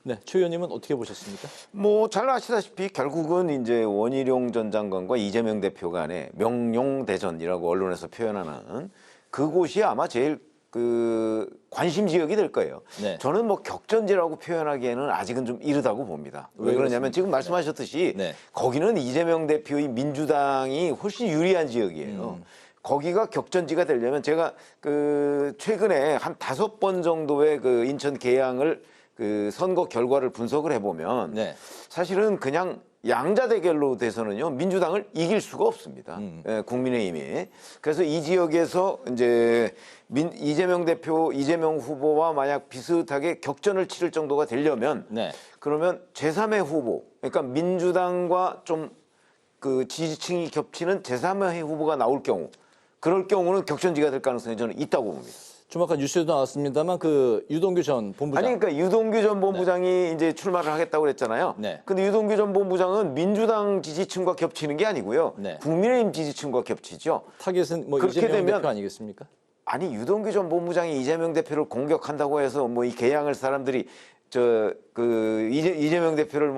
[SPEAKER 2] 네, 최 의원님은 어떻게 보셨습니까?
[SPEAKER 3] 뭐 잘 아시다시피 결국은 이제 원희룡 전 장관과 이재명 대표 간의 명룡대전이라고 언론에서 표현하는 그곳이 아마 제일 그 관심 지역이 될 거예요.
[SPEAKER 2] 네.
[SPEAKER 3] 저는 뭐 격전지라고 표현하기에는 아직은 좀 이르다고 봅니다. 왜 그러냐면 지금 말씀하셨듯이
[SPEAKER 2] 네.
[SPEAKER 3] 거기는 이재명 대표의 민주당이 훨씬 유리한 지역이에요. 거기가 격전지가 되려면 제가 그 최근에 한 5번 정도의 그 인천 계양을 그 선거 결과를 분석을 해보면
[SPEAKER 2] 네.
[SPEAKER 3] 사실은 그냥 양자 대결로 돼서는요 민주당을 이길 수가 없습니다. 예, 국민의힘이. 그래서 이 지역에서 이제 이재명 대표, 이재명 후보와 만약 비슷하게 격전을 치를 정도가 되려면
[SPEAKER 2] 네.
[SPEAKER 3] 그러면 제3의 후보, 그러니까 민주당과 좀 그 지지층이 겹치는 제3의 후보가 나올 경우, 그럴 경우는 격전지가 될 가능성이 저는 있다고 봅니다.
[SPEAKER 2] 좀 아까 뉴스에도 나왔습니다만 그 유동규 전 본부장.
[SPEAKER 3] 아니 그러니까 유동규 전 본부장이 이제 출마를 하겠다고 그랬잖아요.
[SPEAKER 2] 네.
[SPEAKER 3] 근데 유동규 전 본부장은 민주당 지지층과 겹치는 게 아니고요.
[SPEAKER 2] 네.
[SPEAKER 3] 국민의힘 지지층과 겹치죠.
[SPEAKER 2] 타겟은 뭐
[SPEAKER 3] 그렇게
[SPEAKER 2] 이재명
[SPEAKER 3] 되면
[SPEAKER 2] 대표 아니겠습니까?
[SPEAKER 3] 아니 유동규 전 본부장이 이재명 대표를 공격한다고 해서 뭐 이 개항을 사람들이 이재명 대표를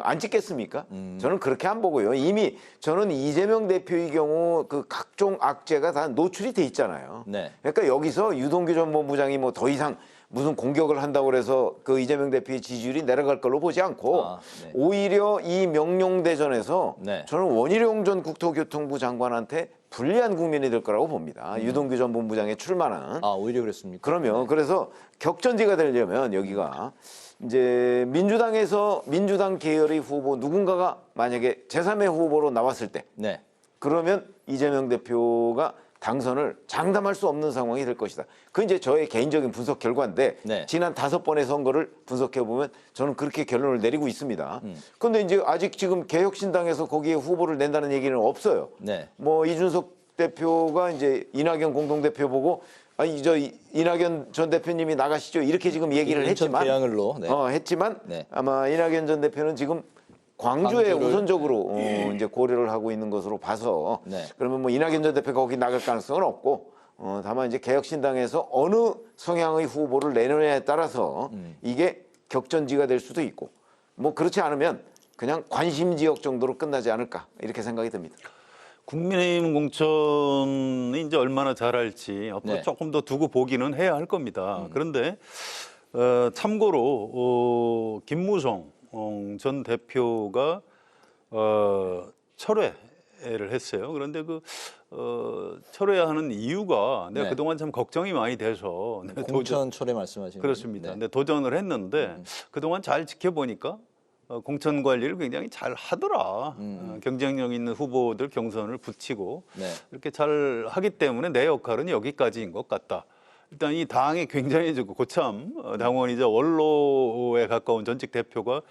[SPEAKER 3] 안 찍겠습니까? 저는 그렇게 안 보고요. 이미 저는 이재명 대표의 경우 그 각종 악재가 다 노출이 돼 있잖아요.
[SPEAKER 2] 네.
[SPEAKER 3] 그러니까 여기서 유동규 전 본부장이 뭐 더 이상 무슨 공격을 한다고 그래서 그 이재명 대표의 지지율이 내려갈 걸로 보지 않고
[SPEAKER 2] 네.
[SPEAKER 3] 오히려 이 명룡대전에서
[SPEAKER 2] 네.
[SPEAKER 3] 저는 원희룡 전 국토교통부 장관한테 불리한 국면이 될 거라고 봅니다. 유동규 전 본부장의 출마는.
[SPEAKER 2] 오히려 그랬습니까?
[SPEAKER 3] 그러면 그래서 격전지가 되려면 여기가 이제 민주당에서 민주당 계열의 후보 누군가가 만약에 제3의 후보로 나왔을 때
[SPEAKER 2] 네.
[SPEAKER 3] 그러면 이재명 대표가 당선을 장담할 수 없는 상황이 될 것이다. 그건 이제 저의 개인적인 분석 결과인데
[SPEAKER 2] 네.
[SPEAKER 3] 지난 5번의 선거를 분석해 보면 저는 그렇게 결론을 내리고 있습니다. 그런데 이제 아직 지금 개혁신당에서 거기에 후보를 낸다는 얘기는 없어요.
[SPEAKER 2] 네.
[SPEAKER 3] 뭐 이준석 대표가 이제 이낙연 공동대표 보고 이낙연 전 대표님이 나가시죠 이렇게 지금 얘기를 했지만
[SPEAKER 2] 계양을로
[SPEAKER 3] 했지만
[SPEAKER 2] 네.
[SPEAKER 3] 아마 이낙연 전 대표는 지금 광주에
[SPEAKER 2] 광주를-
[SPEAKER 3] 우선적으로 이제 고려를 하고 있는 것으로 봐서
[SPEAKER 2] 네.
[SPEAKER 3] 그러면 뭐 이낙연 전 대표가 거기 나갈 가능성은 없고 다만 이제 개혁신당에서 어느 성향의 후보를 내느냐에 따라서 이게 격전지가 될 수도 있고 뭐 그렇지 않으면 그냥 관심 지역 정도로 끝나지 않을까 이렇게 생각이 듭니다.
[SPEAKER 24] 국민의힘 공천이 이제 얼마나 잘할지 앞으로
[SPEAKER 2] 네.
[SPEAKER 24] 조금 더 두고 보기는 해야 할 겁니다. 그런데 참고로 김무성 전 대표가 철회를 했어요. 그런데 그 철회하는 이유가 내가
[SPEAKER 2] 네.
[SPEAKER 24] 그동안 참 걱정이 많이 돼서
[SPEAKER 2] 공천 철회 말씀하시는
[SPEAKER 24] 그렇습니다.
[SPEAKER 2] 거죠? 네.
[SPEAKER 24] 근데 도전을 했는데 그동안 잘 지켜보니까 공천 관리를 굉장히 잘 하더라. 경쟁력 있는 후보들 경선을 붙이고
[SPEAKER 2] 네.
[SPEAKER 24] 이렇게 잘 하기 때문에 내 역할은 여기까지인 것 같다. 일단 이 당이 굉장히 고참 당원이자 원로에 가까운 전직 대표가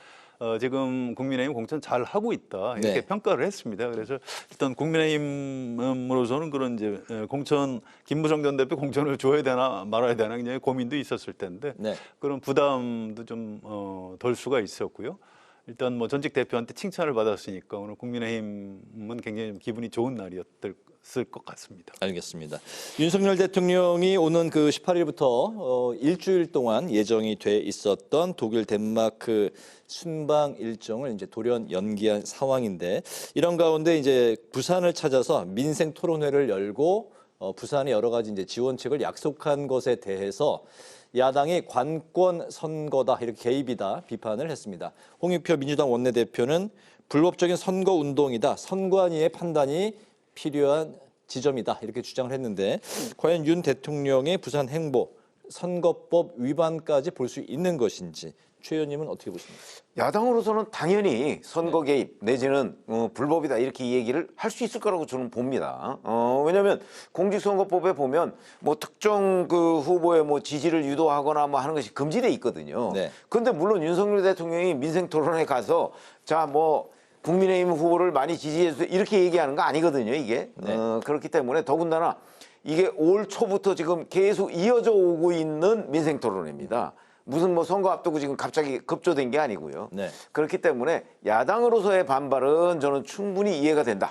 [SPEAKER 24] 지금 국민의힘 공천 잘 하고 있다 이렇게
[SPEAKER 2] 네.
[SPEAKER 24] 평가를 했습니다. 그래서 일단 국민의힘으로서는 그런 이제 공천 김무성 전 대표 공천을 줘야 되나 말아야 되나 굉장히 고민도 있었을 텐데
[SPEAKER 2] 네.
[SPEAKER 24] 그런 부담도 좀 덜 수가 있었고요. 일단 뭐 전직 대표한테 칭찬을 받았으니까 오늘 국민의힘은 굉장히 기분이 좋은 날이었을 것 같습니다.
[SPEAKER 2] 알겠습니다. 윤석열 대통령이 오는 그 18일부터 일주일 동안 예정이 돼 있었던 독일 덴마크 순방 일정을 이제 돌연 연기한 상황인데 이런 가운데 이제 부산을 찾아서 민생 토론회를 열고 부산에 여러 가지 이제 지원책을 약속한 것에 대해서 야당이 관권 선거다 이렇게 개입이다 비판을 했습니다. 홍익표 민주당 원내대표는 불법적인 선거 운동이다. 선관위의 판단이 필요한 지점이다 이렇게 주장을 했는데 과연 윤 대통령의 부산 행보 선거법 위반까지 볼 수 있는 것인지 최 의원님은 어떻게 보십니까?
[SPEAKER 3] 야당으로서는 당연히 선거 개입 내지는 불법이다 이렇게 이 얘기를 할 수 있을 거라고 저는 봅니다. 왜냐하면 공직선거법에 보면 뭐 특정 그 후보의 뭐 지지를 유도하거나 뭐 하는 것이 금지돼 있거든요. 그런데 물론 윤석열 대통령이 민생토론에 가서 자 뭐 국민의힘 후보를 많이 지지해주세요 이렇게 얘기하는 거 아니거든요. 이게 그렇기 때문에 더군다나 이게 올 초부터 지금 계속 이어져 오고 있는 민생토론입니다. 무슨 뭐 선거 앞두고 지금 갑자기 급조된 게 아니고요. 그렇기 때문에 야당으로서의 반발은 저는 충분히 이해가 된다.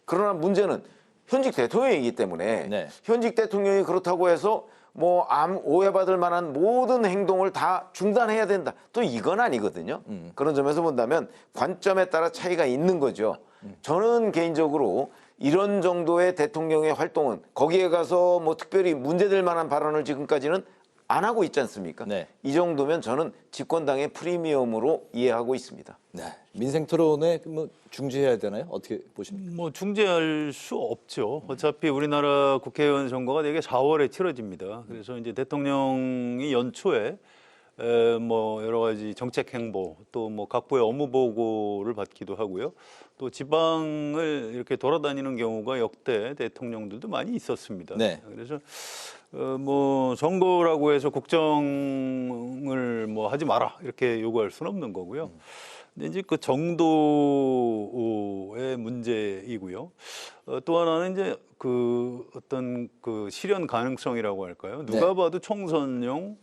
[SPEAKER 3] 그러나 문제는 현직 대통령이기 때문에 현직 대통령이 그렇다고 해서 뭐 오해받을 만한 모든 행동을 다 중단해야 된다. 또 이건 아니거든요. 그런 점에서 본다면 관점에 따라 차이가 있는 거죠. 저는 개인적으로 이런 정도의 대통령의 활동은 거기에 가서 뭐 특별히 문제될 만한 발언을 지금까지는 안 하고 있지 않습니까? 이 정도면 저는 집권당의 프리미엄으로 이해하고 있습니다.
[SPEAKER 2] 민생 토론에 뭐 중지해야 되나요? 어떻게 보십니까?
[SPEAKER 24] 뭐 중지할 수 없죠. 어차피 우리나라 국회의원 선거가 되게 4월에 치러집니다. 그래서 이제 대통령이 연초에 뭐 여러 가지 정책 행보 또 뭐 각부의 업무 보고를 받기도 하고요. 또 지방을 이렇게 돌아다니는 경우가 역대 대통령들도 많이 있었습니다. 그래서 뭐 선거라고 해서 국정을 뭐 하지 마라 이렇게 요구할 수는 없는 거고요. 근데 이제 그 정도의 문제이고요. 또 하나는 이제 그 어떤 그 실현 가능성이라고 할까요? 누가 봐도 총선용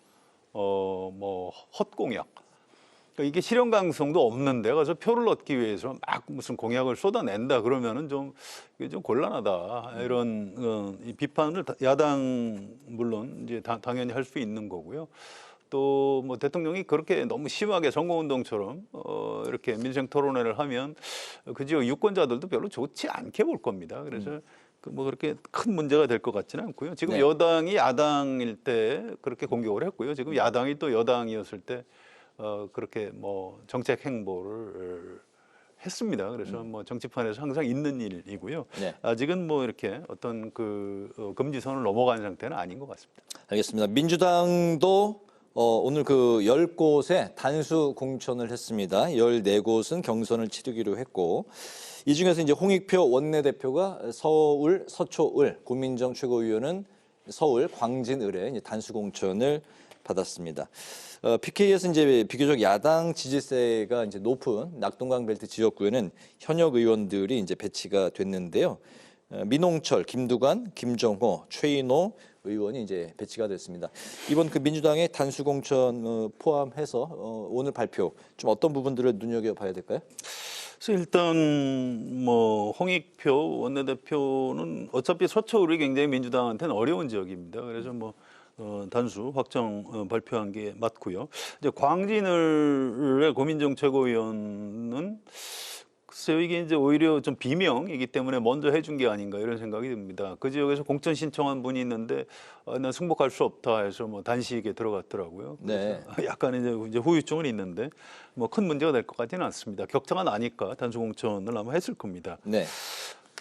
[SPEAKER 24] 뭐 헛공약. 그러니까 이게 실현 가능성도 없는데 가서 표를 얻기 위해서 막 무슨 공약을 쏟아낸다 그러면은 이게 좀 곤란하다 이런 이 비판을 야당 물론 이제 당연히 할 수 있는 거고요. 또 뭐 대통령이 그렇게 너무 심하게 선거운동처럼 이렇게 민생 토론회를 하면 그 지역 유권자들도 별로 좋지 않게 볼 겁니다. 그래서 뭐 그렇게 큰 문제가 될 것 같지는 않고요. 지금 여당이 야당일 때 그렇게 공격을 했고요. 지금 야당이 또 여당이었을 때 그렇게 뭐 정책 행보를 했습니다. 그래서 뭐 정치판에서 항상 있는 일이고요. 아직은 뭐 이렇게 어떤 그 금지선을 넘어간 상태는 아닌 것 같습니다.
[SPEAKER 2] 알겠습니다. 민주당도 오늘 그 10곳에 단수 공천을 했습니다. 14곳은 경선을 치르기로 했고 이 중에서 이제 홍익표 원내대표가 서울 서초을, 고민정 최고위원은 서울 광진을에 이제 단수 공천을 받았습니다. PK에서 이제 비교적 야당 지지세가 이제 높은 낙동강 벨트 지역구에는 현역 의원들이 이제 배치가 됐는데요. 민홍철, 김두관, 김정호, 최인호 의원이 이제 배치가 됐습니다. 이번 그 민주당의 단수 공천 포함해서 오늘 발표 좀 어떤 부분들을 눈여겨봐야 될까요?
[SPEAKER 24] 그래서 일단 뭐 홍익표 원내대표는 어차피 서초울이 굉장히 민주당한테는 어려운 지역입니다. 그래서 뭐 단수 확정 발표한 게 맞고요. 이제 광진을의 고민정 최고위원은 글쎄요, 이게 이제 오히려 좀 비명이기 때문에 먼저 해준 게 아닌가 이런 생각이 듭니다. 그 지역에서 공천 신청한 분이 있는데 난 승복할 수 없다 해서 뭐 단식에 들어갔더라고요. 약간 이제 후유증은 있는데 뭐 큰 문제가 될 것 같지는 않습니다. 격차가 나니까 단수 공천을 아마 했을 겁니다.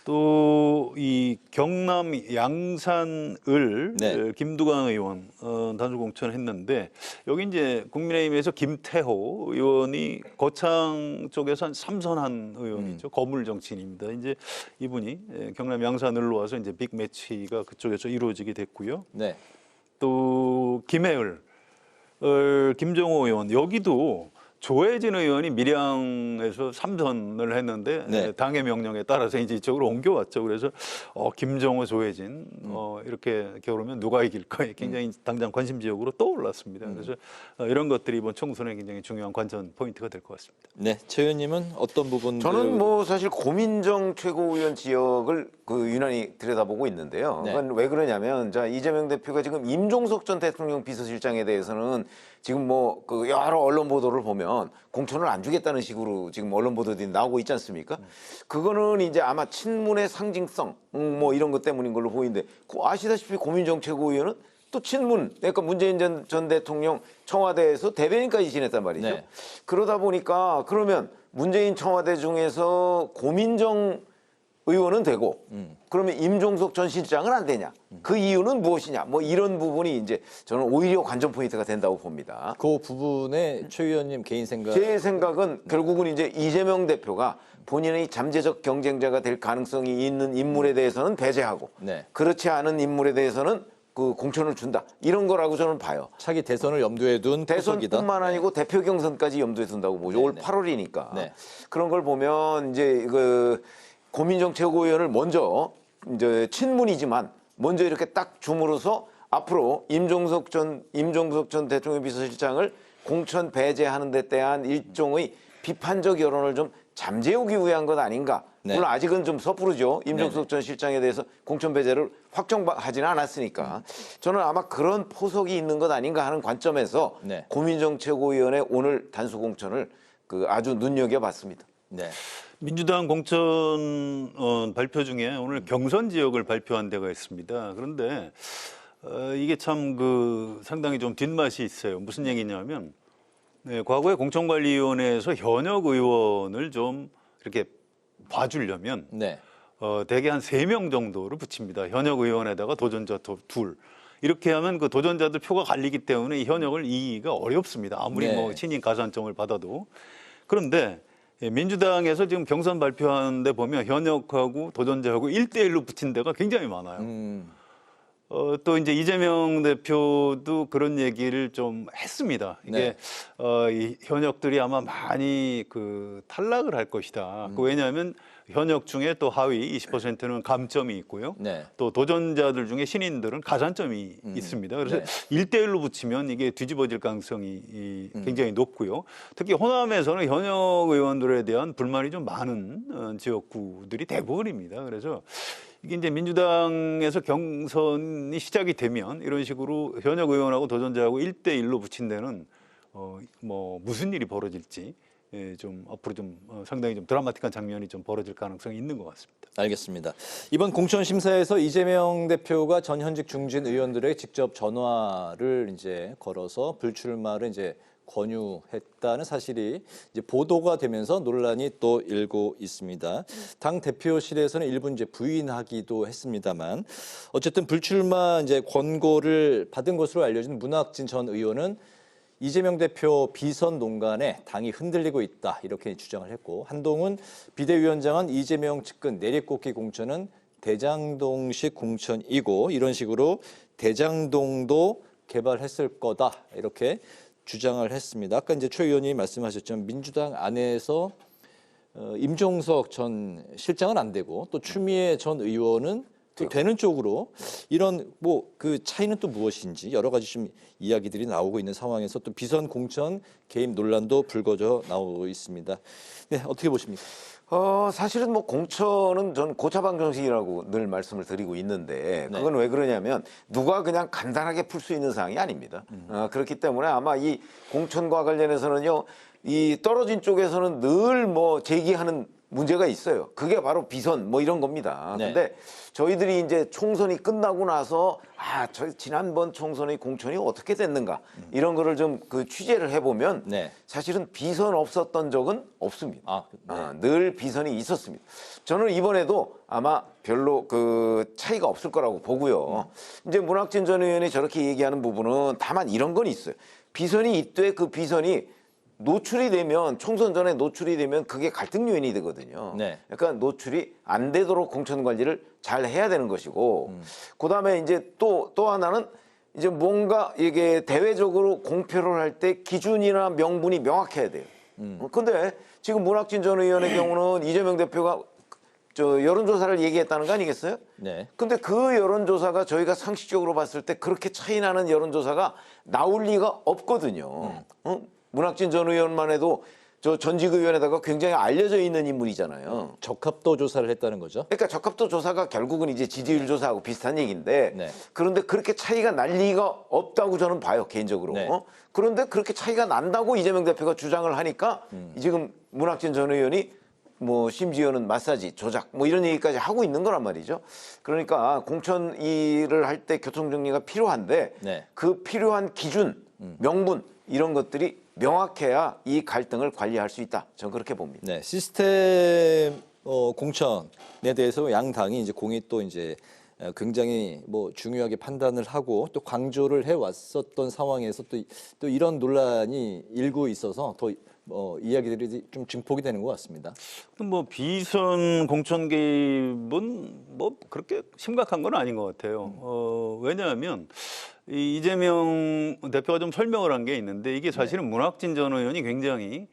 [SPEAKER 24] 또 이 경남 양산을
[SPEAKER 2] 네.
[SPEAKER 24] 김두관 의원 단수 공천했는데 여기 이제 국민의힘에서 김태호 의원이 거창 쪽에서 한 3선한 의원이죠. 거물 정치인입니다. 이제 이분이 경남 양산을로 와서 이제 빅 매치가 그쪽에서 이루어지게 됐고요.
[SPEAKER 2] 네.
[SPEAKER 24] 또 김해을 김정호 의원 여기도 조혜진 의원이 밀양에서 3선을 했는데
[SPEAKER 2] 네.
[SPEAKER 24] 당의 명령에 따라서 이제 이쪽으로 옮겨왔죠. 그래서 김정호, 조혜진 이렇게 겨루면 누가 이길까 굉장히 당장 관심 지역으로 떠올랐습니다. 그래서 이런 것들이 이번 총선에 굉장히 중요한 관전 포인트가 될 것 같습니다.
[SPEAKER 2] 네, 최 의원님은 어떤 부분들?
[SPEAKER 3] 저는 뭐 사실 고민정 최고위원 지역을 유난히 들여다보고 있는데요.
[SPEAKER 2] 네.
[SPEAKER 3] 그건 왜 그러냐면 자 이재명 대표가 지금 임종석 전 대통령 비서실장에 대해서는 지금 뭐 그 여러 언론 보도를 보면 공천을 안 주겠다는 식으로 지금 언론 보도들이 나오고 있지 않습니까? 그거는 이제 아마 친문의 상징성 뭐 이런 것 때문인 걸로 보이는데 아시다시피 고민정 최고위원은 또 친문, 그러니까 문재인 전 대통령 청와대에서 대변인까지 지냈단 말이죠.
[SPEAKER 2] 네.
[SPEAKER 3] 그러다 보니까 그러면 문재인 청와대 중에서 고민정 의원은 되고 그러면 임종석 전 실장은 안 되냐? 그 이유는 무엇이냐? 뭐 이런 부분이 이제 저는 오히려 관전 포인트가 된다고 봅니다.
[SPEAKER 2] 그 부분에 최 의원님 개인 생각?
[SPEAKER 3] 제 생각은 결국은 이제 이재명 대표가 본인의 잠재적 경쟁자가 될 가능성이 있는 인물에 대해서는 배제하고
[SPEAKER 2] 네.
[SPEAKER 3] 그렇지 않은 인물에 대해서는 그 공천을 준다. 이런 거라고 저는 봐요.
[SPEAKER 2] 차기 대선을 염두에 둔 포석이다.
[SPEAKER 3] 대선뿐만 아니고 대표 경선까지 염두에 둔다고 보죠. 올 8월이니까.
[SPEAKER 2] 네.
[SPEAKER 3] 그런 걸 보면 이제 그 고민정 최고위원을 먼저 이제 친문이지만 먼저 이렇게 딱 줌으로써 앞으로 임종석 전 대통령 비서실장을 공천 배제하는 데 대한 일종의 비판적 여론을 좀 잠재우기 위한 것 아닌가.
[SPEAKER 2] 네.
[SPEAKER 3] 물론 아직은 좀 섣부르죠. 임종석 전 실장에 대해서 공천 배제를 확정하지는 않았으니까. 저는 아마 그런 포석이 있는 것 아닌가 하는 관점에서
[SPEAKER 2] 네.
[SPEAKER 3] 고민정 최고위원의 오늘 단수 공천을 아주 눈여겨봤습니다.
[SPEAKER 2] 네.
[SPEAKER 24] 민주당 공천 발표 중에 오늘 경선 지역을 발표한 데가 있습니다. 그런데 이게 참 상당히 좀 뒷맛이 있어요. 무슨 얘기냐면 과거에 공천관리위원회에서 현역 의원을 좀 이렇게 봐주려면
[SPEAKER 2] 네.
[SPEAKER 24] 대개 한 3명 정도를 붙입니다. 현역 의원에다가 도전자 둘. 이렇게 하면 그 도전자들 표가 갈리기 때문에 이 현역을 이기기가 어렵습니다. 아무리
[SPEAKER 2] 네.
[SPEAKER 24] 뭐 친인 가산점을 받아도. 그런데 민주당에서 지금 경선 발표하는데 보면 현역하고 도전자하고 1대1로 붙인 데가 굉장히 많아요. 또 이제 이재명 대표도 그런 얘기를 좀 했습니다. 이게 이 현역들이 아마 많이 탈락을 할 것이다. 왜냐하면 현역 중에 또 하위 20%는 감점이 있고요.
[SPEAKER 2] 네.
[SPEAKER 24] 또 도전자들 중에 신인들은 가산점이 있습니다. 그래서
[SPEAKER 2] 네.
[SPEAKER 24] 1대1로 붙이면 이게 뒤집어질 가능성이 굉장히 높고요. 특히 호남에서는 현역 의원들에 대한 불만이 좀 많은 지역구들이 대부분입니다. 그래서 이게 이제 민주당에서 경선이 시작이 되면 이런 식으로 현역 의원하고 도전자하고 1대1로 붙인 데는 뭐 무슨 일이 벌어질지 좀 앞으로 좀 상당히 좀 드라마틱한 장면이 좀 벌어질 가능성이 있는 것 같습니다.
[SPEAKER 2] 알겠습니다. 이번 공천 심사에서 이재명 대표가 전 현직 중진 의원들에게 직접 전화를 이제 걸어서 불출마를 이제 권유했다는 사실이 이제 보도가 되면서 논란이 또 일고 있습니다. 당 대표실에서는 일부 이제 부인하기도 했습니다만 어쨌든 불출마 이제 권고를 받은 것으로 알려진 문학진 전 의원은 이재명 대표 비선 농간에 당이 흔들리고 있다 이렇게 주장을 했고 한동훈 비대위원장은 이재명 측근 내리꽂기 공천은 대장동식 공천이고 이런 식으로 대장동도 개발했을 거다 이렇게 주장을 했습니다. 아까 이제 최 의원님이 말씀하셨지만 민주당 안에서 임종석 전 실장은 안 되고 또 추미애 전 의원은 또 되는 쪽으로 이런 그 차이는 또 무엇인지 여러 가지 좀 이야기들이 나오고 있는 상황에서 또 비선 공천 개입 논란도 불거져 나오고 있습니다. 네, 어떻게 보십니까?
[SPEAKER 3] 사실은 뭐 공천은 저는 고차방정식이라고 늘 말씀을 드리고 있는데 그건 왜 그러냐면 누가 그냥 간단하게 풀 수 있는 사항이 아닙니다. 그렇기 때문에 아마 이 공천과 관련해서는요, 이 떨어진 쪽에서는 늘 뭐 제기하는 문제가 있어요. 그게 바로 비선 뭐 이런 겁니다.
[SPEAKER 2] 네.
[SPEAKER 3] 근데 저희들이 이제 총선이 끝나고 나서 저 지난번 총선의 공천이 어떻게 됐는가 이런 거를 좀 그 취재를 해보면 사실은 비선 없었던 적은 없습니다. 늘 비선이 있었습니다. 저는 이번에도 아마 별로 그 차이가 없을 거라고 보고요. 이제 문학진 전 의원이 저렇게 얘기하는 부분은 다만 이런 건 있어요. 비선이 있되 그 비선이 노출이 되면 총선 전에 노출이 되면 그게 갈등 요인이 되거든요. 그러니까 노출이 안 되도록 공천 관리를 잘 해야 되는 것이고, 그다음에 이제 또 하나는 이제 뭔가 이게 대외적으로 공표를 할 때 기준이나 명분이 명확해야 돼요. 근데 지금 문학진 전 의원의 경우는 이재명 대표가 여론조사를 얘기했다는 거 아니겠어요? 근데 그 여론조사가 저희가 상식적으로 봤을 때 그렇게 차이 나는 여론조사가 나올 리가 없거든요. 문학진 전 의원만 해도 저 전직 의원에다가 굉장히 알려져 있는 인물이잖아요.
[SPEAKER 2] 적합도 조사를 했다는 거죠?
[SPEAKER 3] 그러니까 적합도 조사가 결국은 이제 지지율 조사하고 비슷한 얘기인데 그런데 그렇게 차이가 날 리가 없다고 저는 봐요, 개인적으로. 그런데 그렇게 차이가 난다고 이재명 대표가 주장을 하니까 지금 문학진 전 의원이 뭐 심지어는 마사지, 조작 뭐 이런 얘기까지 하고 있는 거란 말이죠. 그러니까 공천 일을 할 때 교통정리가 필요한데 그 필요한 기준, 명분 이런 것들이 명확해야 이 갈등을 관리할 수 있다. 저는 그렇게 봅니다.
[SPEAKER 2] 시스템 공천에 대해서 양 당이 이제 공이 또 이제 굉장히 뭐 중요하게 판단을 하고 또 강조를 해 왔었던 상황에서 또 이런 논란이 일고 있어서 더 이야기들이 좀 증폭이 되는 것 같습니다.
[SPEAKER 24] 뭐 비선 공천 개입은 뭐 그렇게 심각한 건 아닌 것 같아요. 왜냐하면 이재명 대표가 좀 설명을 한 게 있는데 이게 사실은 문학진 전 의원이 굉장히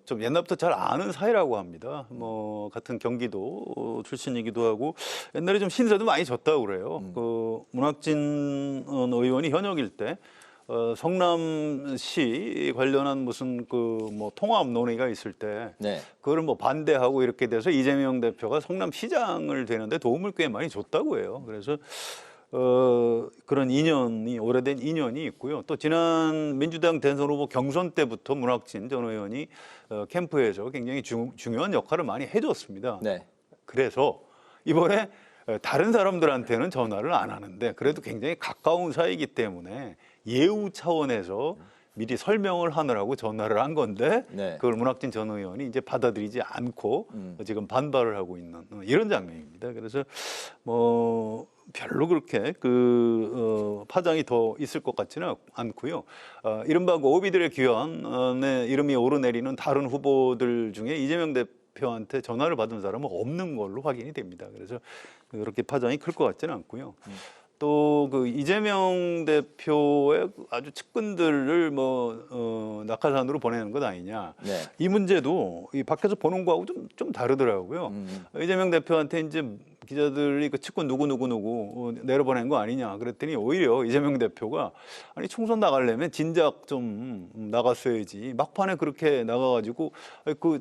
[SPEAKER 24] 좀 옛날부터 잘 아는 사이라고 합니다. 뭐 같은 경기도 출신이기도 하고 옛날에 좀 신세도 많이 졌다고 그래요. 그 문학진 의원이 현역일 때 성남시 관련한 무슨 그 뭐 통합 논의가 있을 때 그걸 뭐 반대하고 이렇게 돼서 이재명 대표가 성남시장을 되는데 도움을 꽤 많이 줬다고 해요. 그래서 그런 인연이 오래된 인연이 있고요. 또 지난 민주당 대선 후보 경선 때부터 문학진 전 의원이 캠프에서 굉장히 중요한 역할을 많이 해줬습니다. 그래서 이번에 다른 사람들한테는 전화를 안 하는데 그래도 굉장히 가까운 사이이기 때문에 예우 차원에서 미리 설명을 하느라고 전화를 한 건데 그걸 문학진 전 의원이 이제 받아들이지 않고 지금 반발을 하고 있는 이런 장면입니다. 그래서 뭐 별로 그렇게 파장이 더 있을 것 같지는 않고요. 이른바 오비들의 귀환에 이름이 오르내리는 다른 후보들 중에 이재명 대표한테 전화를 받은 사람은 없는 걸로 확인이 됩니다. 그래서 그렇게 파장이 클 것 같지는 않고요. 또 그 이재명 대표의 아주 측근들을 낙하산으로 보내는 것 아니냐. 이 문제도 이 밖에서 보는 거하고 좀 다르더라고요. 이재명 대표한테 이제 기자들이 그 측근 누구 내려보낸 거 아니냐 그랬더니 오히려 이재명 대표가 아니 총선 나가려면 진작 좀 나갔어야지 막판에 그렇게 나가가지고 그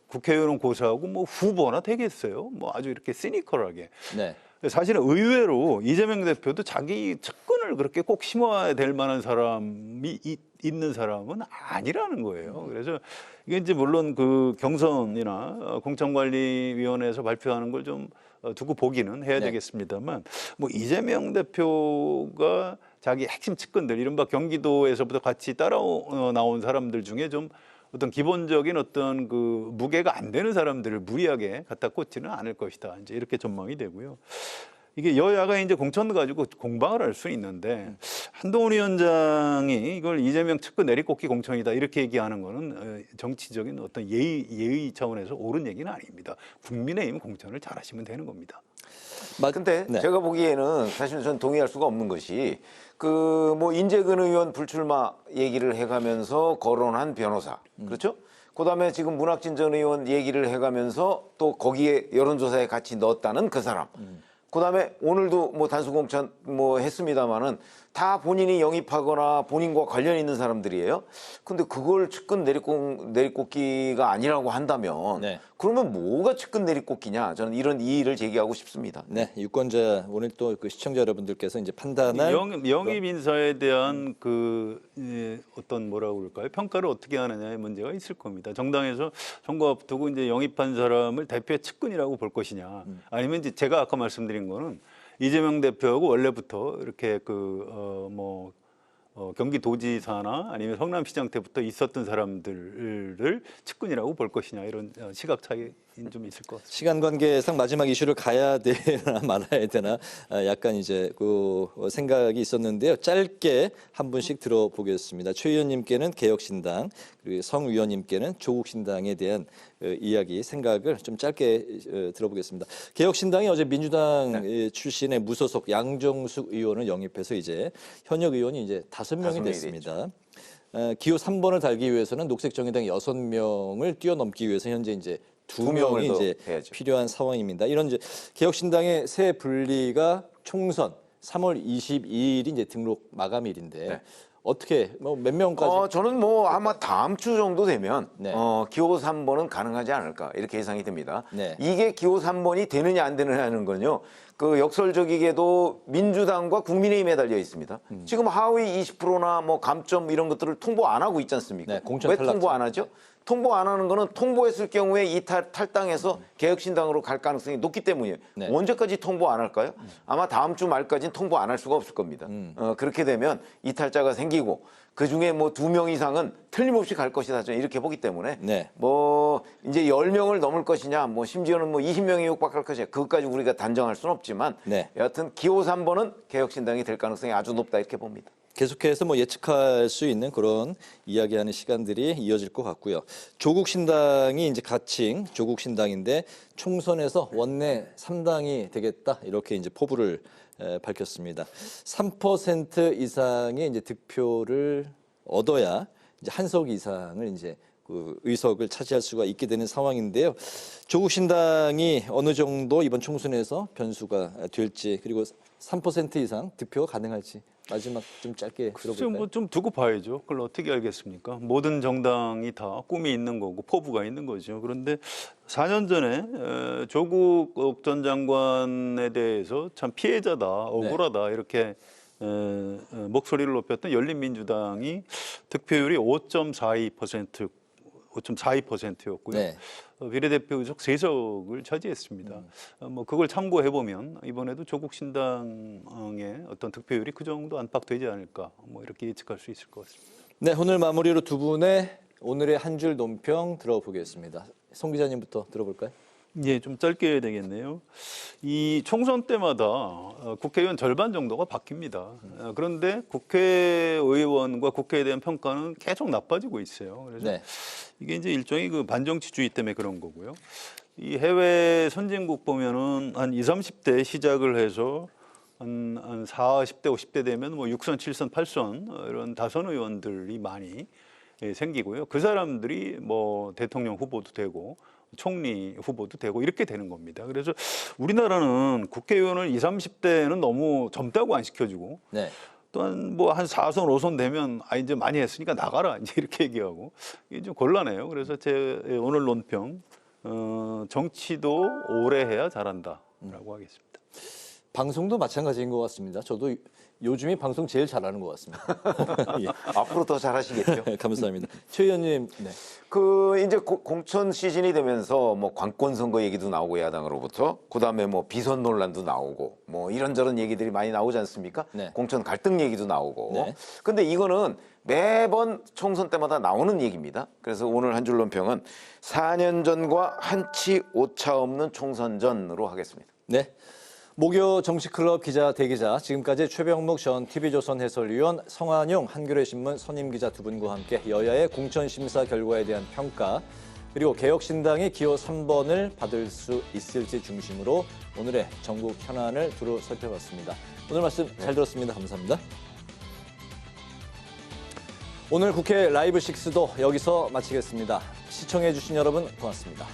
[SPEAKER 24] 국회의원 고사하고 뭐 후보나 되겠어요. 뭐 아주 이렇게 시니컬하게. 사실은 의외로 이재명 대표도 자기 측근을 그렇게 꼭 심어야 될 만한 사람이 있는 사람은 아니라는 거예요. 그래서 이게 이제 물론 그 경선이나 공천관리위원회에서 발표하는 걸 좀 두고 보기는 해야 되겠습니다만 뭐 이재명 대표가 자기 핵심 측근들 이른바 경기도에서부터 같이 나온 사람들 중에 좀 어떤 기본적인 어떤 그 무게가 안 되는 사람들을 무리하게 갖다 꽂지는 않을 것이다. 이제 이렇게 전망이 되고요. 이게 여야가 이제 공천 가지고 공방을 할 수 있는데 한동훈 위원장이 이걸 이재명 측근 내리꽂기 공천이다 이렇게 얘기하는 거는 정치적인 어떤 예의 차원에서 옳은 얘기는 아닙니다. 국민의힘 공천을 잘하시면 되는 겁니다.
[SPEAKER 3] 근데 제가 보기에는 사실 전 동의할 수가 없는 것이 그 뭐 인재근 의원 불출마 얘기를 해가면서 거론한 변호사 그렇죠? 그다음에 지금 문학진 전 의원 얘기를 해가면서 또 거기에 여론조사에 같이 넣었다는 그 사람. 그다음에 오늘도 뭐 단수 공천 뭐 했습니다마는 다 본인이 영입하거나 본인과 관련 있는 사람들이에요. 근데 그걸 측근 내리꽂기가 아니라고 한다면
[SPEAKER 2] 네.
[SPEAKER 3] 그러면 뭐가 측근 내리꽂기냐? 저는 이런 이의를 제기하고 싶습니다.
[SPEAKER 2] 네, 유권자 오늘 또 그 시청자 여러분들께서 이제 판단할
[SPEAKER 24] 영입 인사에 대한 그 어떤 뭐라고 그럴까요? 평가를 어떻게 하느냐의 문제가 있을 겁니다. 정당에서 선거 앞두고 이제 영입한 사람을 대표의 측근이라고 볼 것이냐, 아니면 이제 제가 아까 말씀드린 거는 이재명 대표하고 원래부터 이렇게 경기도지사나 아니면 성남시장 때부터 있었던 사람들을 측근이라고 볼 것이냐, 이런 시각 차이는 좀 있을 것 같습니다.
[SPEAKER 2] 시간 관계상 마지막 이슈를 가야 되나 말아야 되나 약간 이제 그 생각이 있었는데요. 짧게 한 분씩 들어보겠습니다. 최 의원님께는 개혁신당, 그리고 성 의원님께는 조국신당에 대한 이야기, 생각을 좀 짧게 들어보겠습니다. 개혁신당이 어제 민주당 출신의 무소속 양정숙 의원을 영입해서 이제 현역 의원이 이제 5명이 됐습니다. 기호 3번을 달기 위해서는 녹색정의당 6명을 뛰어넘기 위해서 현재 이제 2명이 이제
[SPEAKER 3] 해야죠.
[SPEAKER 2] 필요한 상황입니다. 이런 이제 개혁신당의 새 분리가 총선 3월 22일이 이제 등록 마감일인데 어떻게 몇 명까지?
[SPEAKER 3] 저는 아마 다음 주 정도 되면 기호 3번은 가능하지 않을까 이렇게 예상이 됩니다. 이게 기호 3번이 되느냐 안 되느냐는 건요. 그 역설적이게도 민주당과 국민의힘에 달려 있습니다. 지금 하위 20%나 감점 이런 것들을 통보 안 하고 있지 않습니까? 왜 통보 안 하죠? 통보 안 하는 거는 통보했을 경우에 이 탈당해서 개혁신당으로 갈 가능성이 높기 때문이에요. 언제까지 통보 안 할까요? 아마 다음 주 말까지는 통보 안 할 수가 없을 겁니다. 그렇게 되면 이탈자가 생기고 그중에 2명 이상은 틀림없이 갈 것이다. 저는 이렇게 보기 때문에 이제 10명을 넘을 것이냐, 심지어는 20명이 육박할 것이냐, 그것까지 우리가 단정할 수는 없지만 여하튼 기호 3번은 개혁신당이 될 가능성이 아주 높다 이렇게 봅니다.
[SPEAKER 2] 계속해서 예측할 수 있는 그런 이야기하는 시간들이 이어질 것 같고요. 조국신당이 이제 가칭 조국신당인데 총선에서 원내 3당이 되겠다 이렇게 이제 포부를 밝혔습니다. 3% 이상의 이제 득표를 얻어야 이제 한석 이상을 이제 그 의석을 차지할 수가 있게 되는 상황인데요. 조국신당이 어느 정도 이번 총선에서 변수가 될지, 그리고 3% 이상 득표가 가능할지 마지막 좀 짧게 들어볼까요?
[SPEAKER 24] 좀 두고 봐야죠. 그걸 어떻게 알겠습니까? 모든 정당이 다 꿈이 있는 거고 포부가 있는 거죠. 그런데 4년 전에 조국 전 장관에 대해서 참 피해자다, 억울하다 이렇게 목소리를 높였던 열린민주당이 득표율이 5.42%였고요. 비례대표 의석 3석을 차지했습니다. 그걸 참고해 보면 이번에도 조국신당의 어떤 득표율이 그 정도 안팎되지 않을까, 이렇게 예측할 수 있을 것 같습니다.
[SPEAKER 2] 네, 오늘 마무리로 두 분의 오늘의 한 줄 논평 들어보겠습니다. 송 기자님부터 들어볼까요?
[SPEAKER 24] 예, 좀 짧게 해야 되겠네요. 이 총선 때마다 국회의원 절반 정도가 바뀝니다. 그런데 국회의원과 국회에 대한 평가는 계속 나빠지고 있어요. 그래서 이게 이제 일종의 그 반정치주의 때문에 그런 거고요. 이 해외 선진국 보면은 한 20, 30대 시작을 해서 한 40대, 50대 되면 6선, 7선, 8선 이런 다선 의원들이 많이 생기고요. 그 사람들이 대통령 후보도 되고 총리 후보도 되고 이렇게 되는 겁니다. 그래서 우리나라는 국회의원을 20, 30대는 너무 젊다고 안 시켜주고 또한 한 4선, 5선 되면 이제 많이 했으니까 나가라 이제 이렇게 얘기하고 이게 좀 곤란해요. 그래서 제 오늘 논평 정치도 오래 해야 잘한다라고 하겠습니다.
[SPEAKER 2] 방송도 마찬가지인 것 같습니다. 저도 요즘에 방송 제일 잘하는 것 같습니다.
[SPEAKER 3] 앞으로 더 잘하시겠죠.
[SPEAKER 2] 감사합니다. 최 의원님.
[SPEAKER 3] 이제 공천 시즌이 되면서 관권 선거 얘기도 나오고 야당으로부터 그다음에 비선 논란도 나오고 이런저런 얘기들이 많이 나오지 않습니까? 공천 갈등 얘기도 나오고. 근데 이거는 매번 총선 때마다 나오는 얘기입니다. 그래서 오늘 한 줄 논평은 4년 전과 한치 오차 없는 총선전으로 하겠습니다.
[SPEAKER 2] 네. 목요 정치클럽 기자 대기자, 지금까지 최병묵 전 TV조선 해설위원, 성한용 한겨레신문 선임기자 두 분과 함께 여야의 공천심사 결과에 대한 평가, 그리고 개혁신당이 기호 3번을 받을 수 있을지 중심으로 오늘의 전국 현안을 두루 살펴봤습니다. 오늘 말씀 잘 들었습니다. 감사합니다. 오늘 국회 라이브 6도 여기서 마치겠습니다. 시청해주신 여러분 고맙습니다.